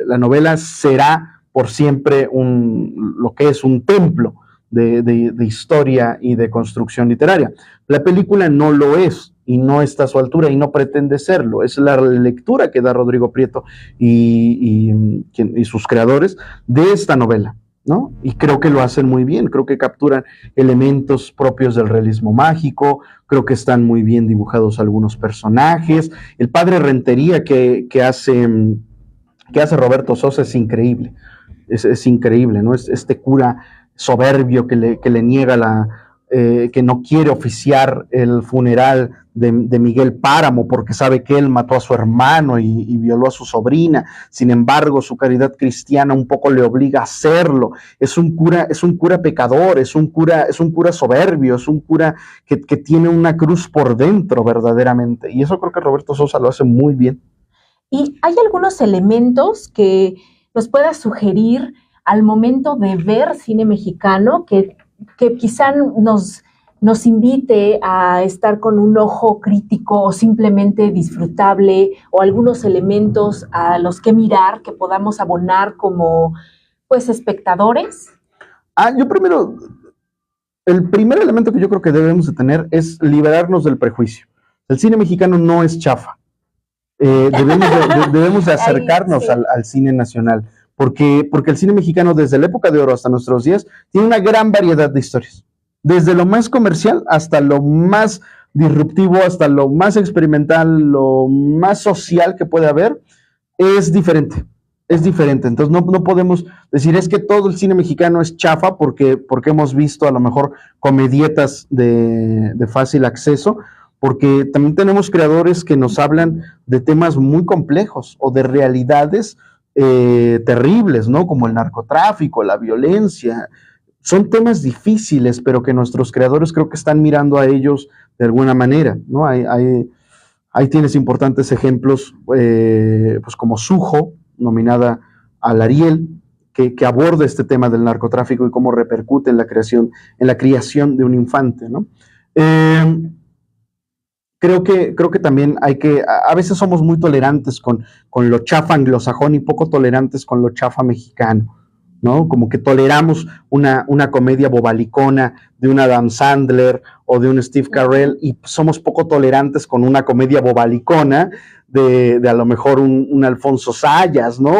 La novela será por siempre lo que es un templo de historia y de construcción literaria. La película no lo es y no está a su altura y no pretende serlo. Es la lectura que da Rodrigo Prieto y sus creadores de esta novela, ¿no? Y creo que lo hacen muy bien, creo que capturan elementos propios del realismo mágico, creo que están muy bien dibujados algunos personajes. El padre Rentería que hace Roberto Sosa es increíble, es increíble, ¿no? Este cura soberbio que le niega que no quiere oficiar el funeral de Miguel Páramo porque sabe que él mató a su hermano y violó a su sobrina. Sin embargo, su caridad cristiana un poco le obliga a hacerlo. Es un cura pecador, es un cura soberbio, es un cura que tiene una cruz por dentro verdaderamente. Y eso creo que Roberto Sosa lo hace muy bien. ¿Y hay algunos elementos que nos puedas sugerir al momento de ver cine mexicano que quizá nos invite a estar con un ojo crítico o simplemente disfrutable, o algunos elementos a los que mirar que podamos abonar como pues espectadores? El primer elemento que yo creo que debemos de tener es liberarnos del prejuicio. El cine mexicano no es chafa. Debemos de acercarnos al cine nacional, porque el cine mexicano desde la época de oro hasta nuestros días tiene una gran variedad de historias, desde lo más comercial hasta lo más disruptivo, hasta lo más experimental, lo más social que puede haber, es diferente. Entonces no podemos decir es que todo el cine mexicano es chafa porque hemos visto a lo mejor comedietas de fácil acceso, porque también tenemos creadores que nos hablan de temas muy complejos o de realidades terribles, ¿no? Como el narcotráfico, la violencia. Son temas difíciles, pero que nuestros creadores creo que están mirando a ellos de alguna manera, ¿no? Ahí tienes importantes ejemplos, pues como Sujo, nominada al Ariel, que aborda este tema del narcotráfico y cómo repercute en la criación de un infante, ¿no? Creo que también a veces somos muy tolerantes con lo chafa anglosajón y poco tolerantes con lo chafa mexicano, ¿no? Como que toleramos una comedia bobalicona de un Adam Sandler o de un Steve Carell y somos poco tolerantes con una comedia bobalicona de a lo mejor un Alfonso Sayas, ¿no?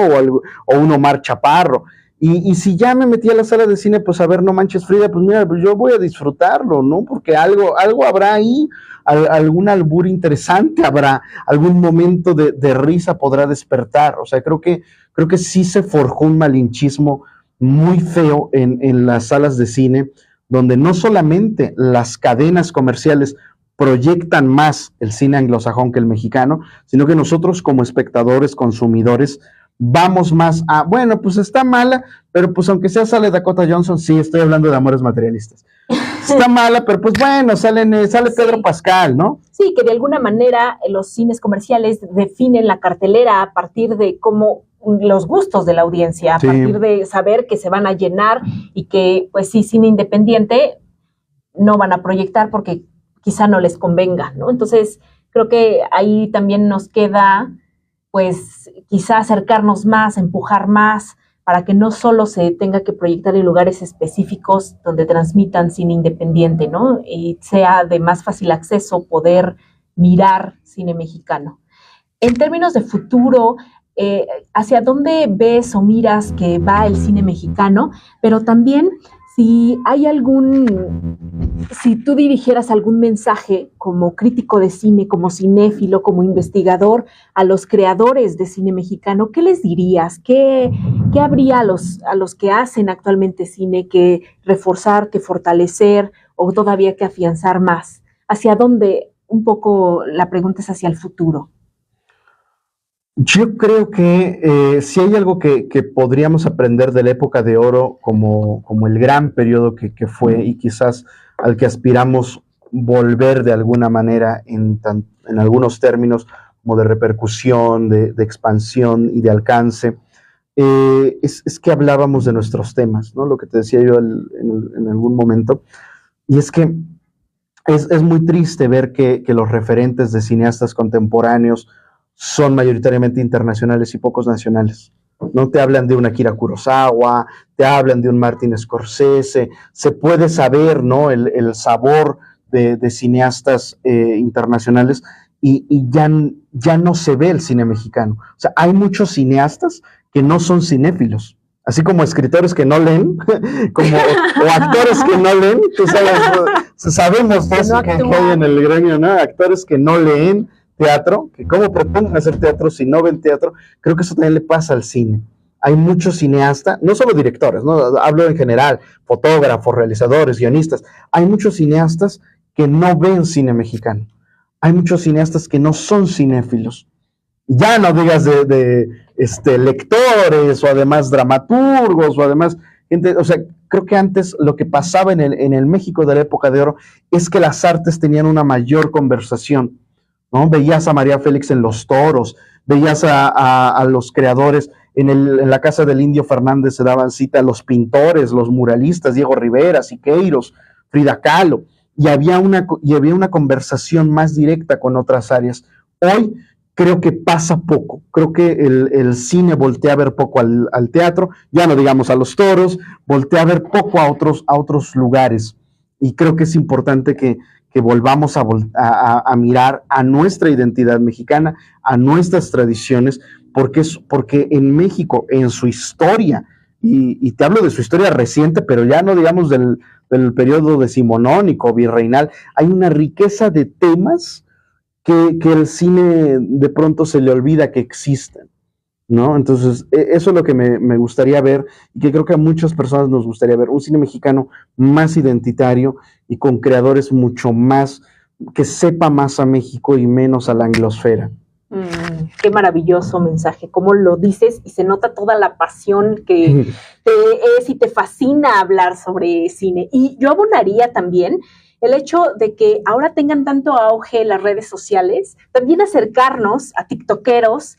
O un Omar Chaparro. Y si ya me metí a la sala de cine, pues a ver No Manches Frida, pues mira, pues yo voy a disfrutarlo, ¿no? Porque algo habrá ahí, algún albur interesante habrá, algún momento de risa podrá despertar. O sea, creo que sí se forjó un malinchismo muy feo en las salas de cine, donde no solamente las cadenas comerciales proyectan más el cine anglosajón que el mexicano, sino que nosotros como espectadores, consumidores, vamos más a, bueno, pues está mala, pero pues aunque sea sale Dakota Johnson, sí, estoy hablando de Amores Materialistas. Está mala, pero pues bueno, sale Pedro Pascal, ¿no? Sí, que de alguna manera los cines comerciales definen la cartelera a partir de cómo los gustos de la audiencia, a partir de saber que se van a llenar y que, pues sí, cine independiente no van a proyectar porque quizá no les convenga, ¿no? Entonces, creo que ahí también nos queda, pues, quizá acercarnos más, empujar más, para que no solo se tenga que proyectar en lugares específicos donde transmitan cine independiente, ¿no? Y sea de más fácil acceso poder mirar cine mexicano. En términos de futuro, ¿hacia dónde ves o miras que va el cine mexicano? Pero también si tú dirigieras algún mensaje como crítico de cine, como cinéfilo, como investigador a los creadores de cine mexicano, ¿qué les dirías? ¿Qué habría a los que hacen actualmente cine que reforzar, que fortalecer o todavía que afianzar más? ¿Hacia dónde? Un poco la pregunta es hacia el futuro. Yo creo que si hay algo que podríamos aprender de la época de oro como el gran periodo que fue y quizás al que aspiramos volver de alguna manera en algunos términos como de repercusión, de expansión y de alcance, es que hablábamos de nuestros temas, ¿no? Lo que te decía yo en algún momento, y es que es muy triste ver que los referentes de cineastas contemporáneos son mayoritariamente internacionales y pocos nacionales. No te hablan de un Akira Kurosawa, te hablan de un Martin Scorsese, se puede saber, ¿no? el sabor de cineastas internacionales y ya no se ve el cine mexicano. O sea, hay muchos cineastas que no son cinéfilos, así como escritores que no leen, o actores que no leen, tú sabes, sabemos Que eso no que actúan. hay en el gremio, ¿no? Actores que no leen teatro, que cómo pretenden hacer teatro si no ven teatro. Creo que eso también le pasa al cine. Hay muchos cineastas, no solo directores, ¿no? Hablo en general, fotógrafos, realizadores, guionistas. Hay muchos cineastas que no ven cine mexicano. Hay muchos cineastas que no son cinéfilos. Ya no digas de lectores o además dramaturgos o además gente, o sea, creo que antes lo que pasaba en el México de la época de oro es que las artes tenían una mayor conversación, ¿no? Veías a María Félix en Los Toros, veías a los creadores en la casa del Indio Fernández, se daban cita a los pintores, los muralistas, Diego Rivera, Siqueiros, Frida Kahlo, y había una conversación más directa con otras áreas. Hoy creo que pasa poco, creo que el cine voltea a ver poco al teatro, ya no digamos a los toros, voltea a ver poco a otros lugares, y creo que es importante que volvamos a mirar a nuestra identidad mexicana, a nuestras tradiciones, porque en México, en su historia, y te hablo de su historia reciente, pero ya no digamos del periodo decimonónico, virreinal, hay una riqueza de temas que el cine de pronto se le olvida que existen, ¿no? Entonces, eso es lo que me gustaría ver y que creo que a muchas personas nos gustaría ver, un cine mexicano más identitario y con creadores mucho más, que sepa más a México y menos a la anglosfera. Qué maravilloso mensaje, cómo lo dices y se nota toda la pasión que te es y te fascina hablar sobre cine. Y yo abonaría también el hecho de que ahora tengan tanto auge las redes sociales, también acercarnos a tiktokeros,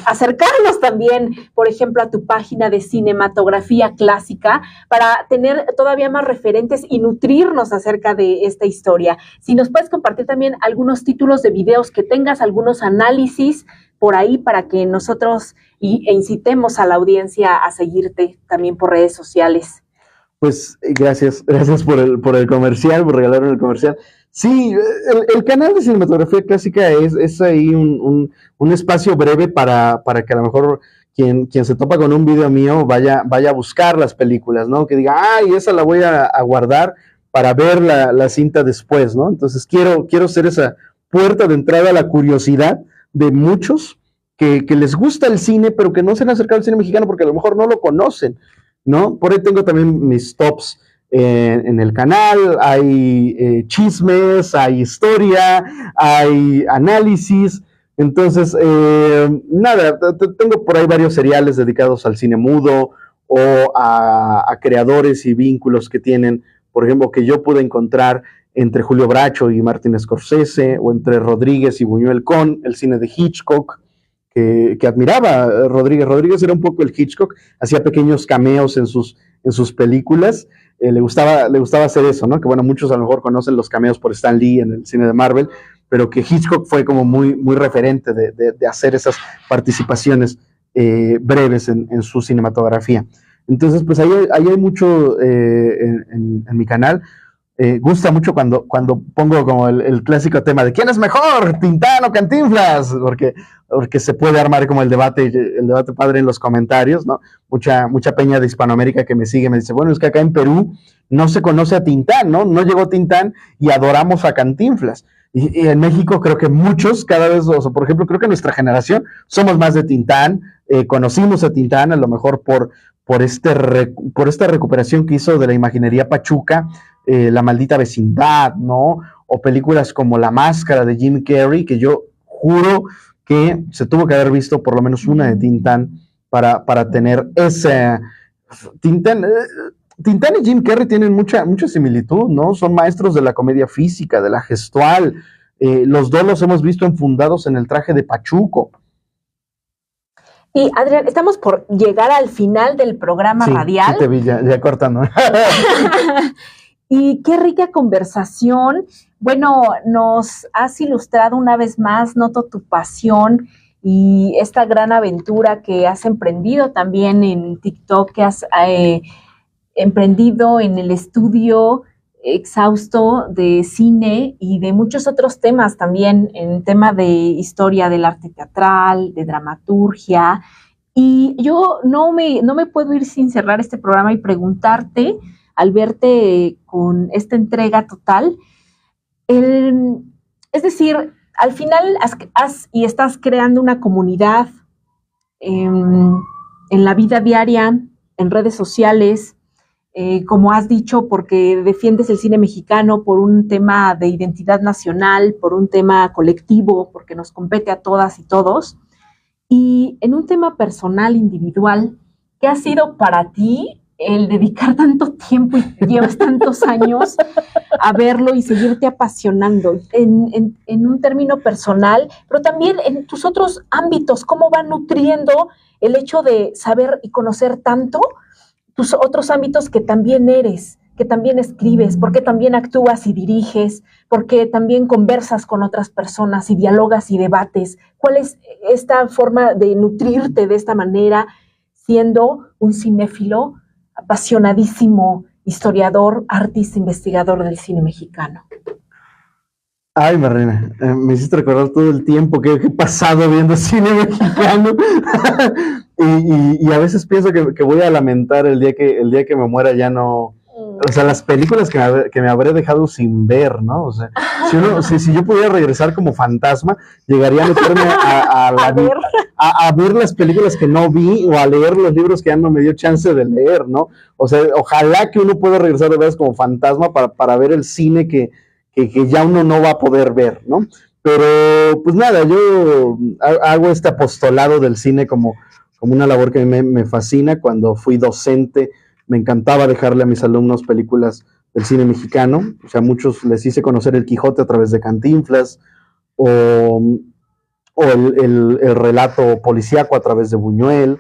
acercarnos también, por ejemplo, a tu página de cinematografía clásica para tener todavía más referentes y nutrirnos acerca de esta historia. Si nos puedes compartir también algunos títulos de videos que tengas, algunos análisis por ahí para que nosotros incitemos a la audiencia a seguirte también por redes sociales. Pues gracias por el comercial, por regalarme el comercial. Sí, el canal de cinematografía clásica es ahí un espacio breve para que a lo mejor quien se topa con un video mío vaya a buscar las películas, ¿no? Que diga, ay, esa la voy a guardar para ver la cinta después, ¿no? Entonces quiero ser esa puerta de entrada a la curiosidad de muchos que les gusta el cine, pero que no se han acercado al cine mexicano porque a lo mejor no lo conocen, ¿no? Por ahí tengo también mis tops en el canal, hay chismes, hay historia, hay análisis. Entonces, nada, tengo por ahí varios seriales dedicados al cine mudo o a creadores y vínculos que tienen, por ejemplo, que yo pude encontrar entre Julio Bracho y Martin Scorsese, o entre Rodríguez y Buñuel con el cine de Hitchcock, que admiraba Rodríguez. Rodríguez era un poco el Hitchcock, hacía pequeños cameos en sus películas, le gustaba hacer eso, ¿no? Que bueno, muchos a lo mejor conocen los cameos por Stan Lee en el cine de Marvel, pero que Hitchcock fue como muy, muy referente de hacer esas participaciones breves en su cinematografía. Entonces, pues ahí hay mucho en mi canal. Gusta mucho cuando pongo como el clásico tema de ¿quién es mejor, Tintán o Cantinflas? Porque se puede armar como el debate padre en los comentarios, ¿no? Mucha peña de Hispanoamérica que me sigue me dice, bueno, es que acá en Perú no se conoce a Tintán, ¿no? No llegó Tintán y adoramos a Cantinflas. Y en México creo que muchos, cada vez, o sea, por ejemplo, creo que nuestra generación somos más de Tintán, conocimos a Tintán a lo mejor por esta recuperación que hizo de la imaginería pachuca, La maldita vecindad, ¿no? O películas como La máscara de Jim Carrey, que yo juro que se tuvo que haber visto por lo menos una de Tintán para tener ese... Tintán y Jim Carrey tienen mucha similitud, ¿no? Son maestros de la comedia física, de la gestual, Los dos los hemos visto enfundados en el traje de Pachuco. Y Adrián, estamos por llegar al final del programa radial. Sí, te vi ya cortando. Y qué rica conversación. Bueno, nos has ilustrado una vez más, noto tu pasión y esta gran aventura que has emprendido también en TikTok, que has emprendido en el estudio exhausto de cine y de muchos otros temas también, en tema de historia del arte teatral, de dramaturgia. Y yo no me puedo ir sin cerrar este programa y preguntarte, al verte con esta entrega total, es decir, al final estás creando una comunidad en la vida diaria, en redes sociales, como has dicho, porque defiendes el cine mexicano por un tema de identidad nacional, por un tema colectivo, porque nos compete a todas y todos. Y en un tema personal, individual, ¿qué ha sido para ti el dedicar tanto tiempo y llevas tantos años a verlo y seguirte apasionando en un término personal, pero también en tus otros ámbitos? ¿Cómo va nutriendo el hecho de saber y conocer tanto tus otros ámbitos que también eres, que también escribes, porque también actúas y diriges, porque también conversas con otras personas y dialogas y debates? ¿Cuál es esta forma de nutrirte de esta manera, siendo un cinéfilo apasionadísimo, historiador, artista, investigador del cine mexicano? Ay, Marlene, me hiciste recordar todo el tiempo que he pasado viendo cine mexicano. y a veces pienso que voy a lamentar el día que me muera ya no. O sea, las películas que me habré dejado sin ver, ¿no? O sea, si yo pudiera regresar como fantasma, llegaría a meterme a ver las películas que no vi, o a leer los libros que ya no me dio chance de leer, ¿no? O sea, ojalá que uno pueda regresar de vez como fantasma para ver el cine que ya uno no va a poder ver, ¿no? Pero, pues nada, yo hago este apostolado del cine como una labor que me fascina. Cuando fui docente, me encantaba dejarle a mis alumnos películas del cine mexicano. O sea, muchos les hice conocer El Quijote a través de Cantinflas, o el relato policíaco a través de Buñuel.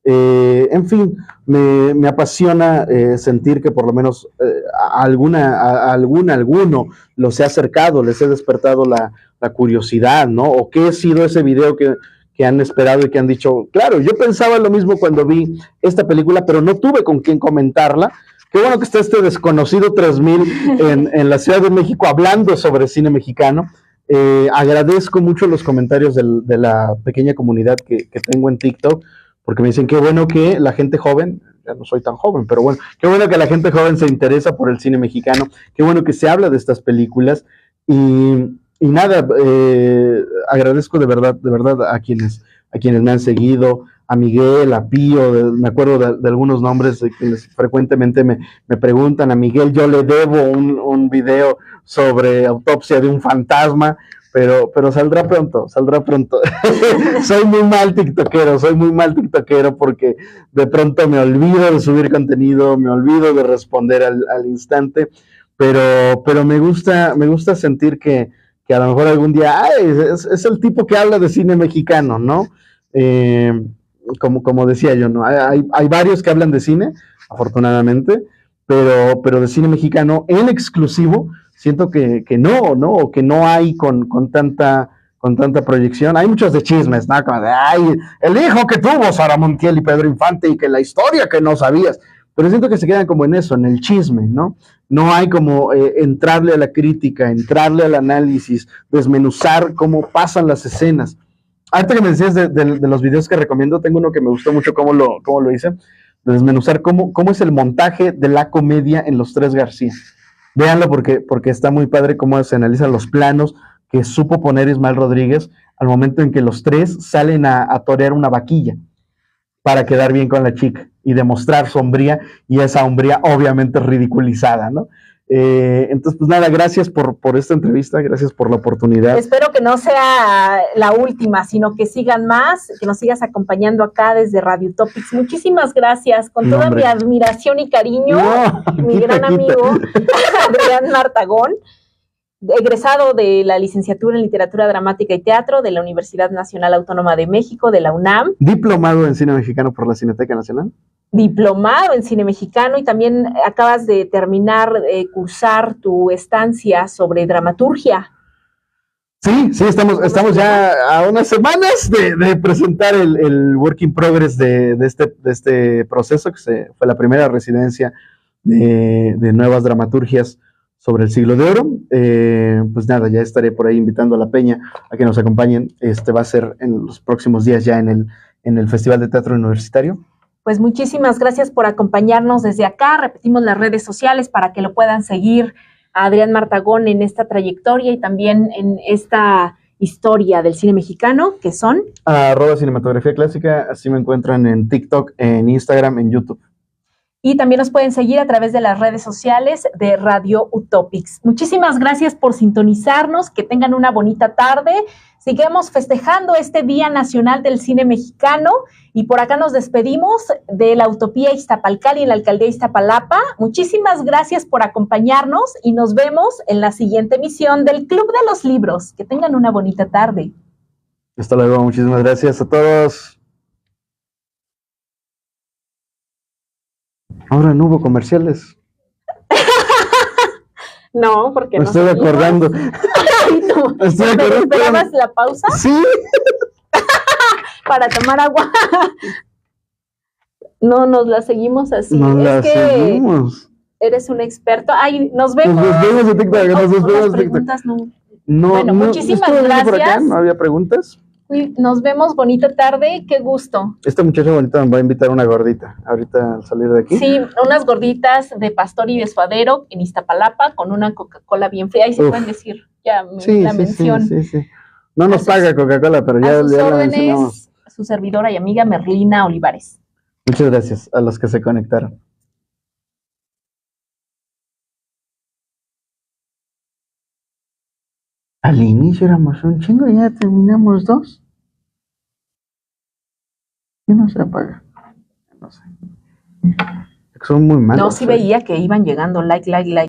En fin, me apasiona sentir que por lo menos alguno los he acercado, les he despertado la curiosidad, ¿no? O qué ha sido ese video que han esperado y que han dicho, claro, yo pensaba lo mismo cuando vi esta película, pero no tuve con quién comentarla. Qué bueno que está este desconocido 3000 en la Ciudad de México hablando sobre cine mexicano. Agradezco mucho los comentarios de la pequeña comunidad que tengo en TikTok, porque me dicen qué bueno que la gente joven, ya no soy tan joven, pero bueno, qué bueno que la gente joven se interesa por el cine mexicano, qué bueno que se habla de estas películas, y nada, agradezco de verdad a quienes me han seguido, a Miguel, a Pío, me acuerdo de algunos nombres de quienes frecuentemente me preguntan. A Miguel yo le debo un video sobre autopsia de un fantasma, pero saldrá pronto. Soy muy mal tiktokero porque de pronto me olvido de subir contenido, me olvido de responder al instante, pero me gusta sentir que a lo mejor algún día es el tipo que habla de cine mexicano, ¿no? Como decía yo, ¿no? Hay varios que hablan de cine, afortunadamente, pero de cine mexicano en exclusivo siento que no, o que no hay con tanta proyección. Hay muchos de chismes, ¿no? Como de, el hijo que tuvo Sara Montiel y Pedro Infante, y que la historia que no sabías. Pero siento que se quedan como en eso, en el chisme, ¿no? No hay como entrarle a la crítica, entrarle al análisis, desmenuzar cómo pasan las escenas. Ahorita que me decías de los videos que recomiendo, tengo uno que me gustó mucho cómo lo hice, de desmenuzar cómo es el montaje de la comedia en Los Tres García. Véanlo porque está muy padre cómo se analizan los planos que supo poner Ismael Rodríguez al momento en que los tres salen a torear una vaquilla para quedar bien con la chica y demostrar su hombría, y esa hombría obviamente ridiculizada, ¿no? Entonces, pues nada, gracias por esta entrevista, gracias por la oportunidad. Espero que no sea la última, sino que sigan más, que nos sigas acompañando acá desde Radio Topics. Muchísimas gracias, con toda mi admiración y cariño, mi gran amigo Adrián Martagón. egresado de la licenciatura en Literatura Dramática y Teatro de la Universidad Nacional Autónoma de México, de la UNAM. Diplomado en cine mexicano por la Cineteca Nacional. Diplomado en cine mexicano y también acabas de terminar cursar tu estancia sobre dramaturgia. Sí, estamos ya a unas semanas de presentar el work in progress de este proceso, que fue la primera residencia de nuevas dramaturgias sobre el Siglo de Oro. Pues nada, ya estaré por ahí invitando a la peña a que nos acompañen. Va a ser en los próximos días ya en el Festival de Teatro Universitario. Pues muchísimas gracias por acompañarnos desde acá. Repetimos las redes sociales para que lo puedan seguir a Adrián Martagón en esta trayectoria y también en esta historia del cine mexicano, que son @cinematografía clásica, así me encuentran en TikTok, en Instagram, en YouTube. Y también nos pueden seguir a través de las redes sociales de Radio Utopics. Muchísimas gracias por sintonizarnos, que tengan una bonita tarde. Sigamos festejando este Día Nacional del Cine Mexicano y por acá nos despedimos de la Utopía Iztapalcali en la Alcaldía Iztapalapa. Muchísimas gracias por acompañarnos y nos vemos en la siguiente emisión del Club de los Libros. Que tengan una bonita tarde. Hasta luego, muchísimas gracias a todos. Ahora no hubo comerciales. No, porque me estoy acordando. Estoy acordando. ¿Esperabas la pausa? Sí. Para tomar agua. No, nos la seguimos así. Nos la seguimos. Eres un experto. Ay, nos vemos. Nos vemos en TikTok. Nos vemos en preguntas TikTok. No. Bueno, muchísimas gracias. Por acá, ¿no había preguntas? Nos vemos, bonita tarde, qué gusto. Esta muchacha bonita me va a invitar una gordita, ahorita al salir de aquí. Sí, unas gorditas de pastor y de suadero en Iztapalapa con una Coca-Cola bien fría, ahí se pueden decir, ya la mención. Sí. No nos paga Coca-Cola, pero ya la mencionamos. Su servidora y amiga Merlina Olivares. Muchas gracias a los que se conectaron. Al inicio éramos un chingo y ya terminamos 2. ¿Qué no se apaga? No sé. Son muy malos. No, sí veía que iban llegando like.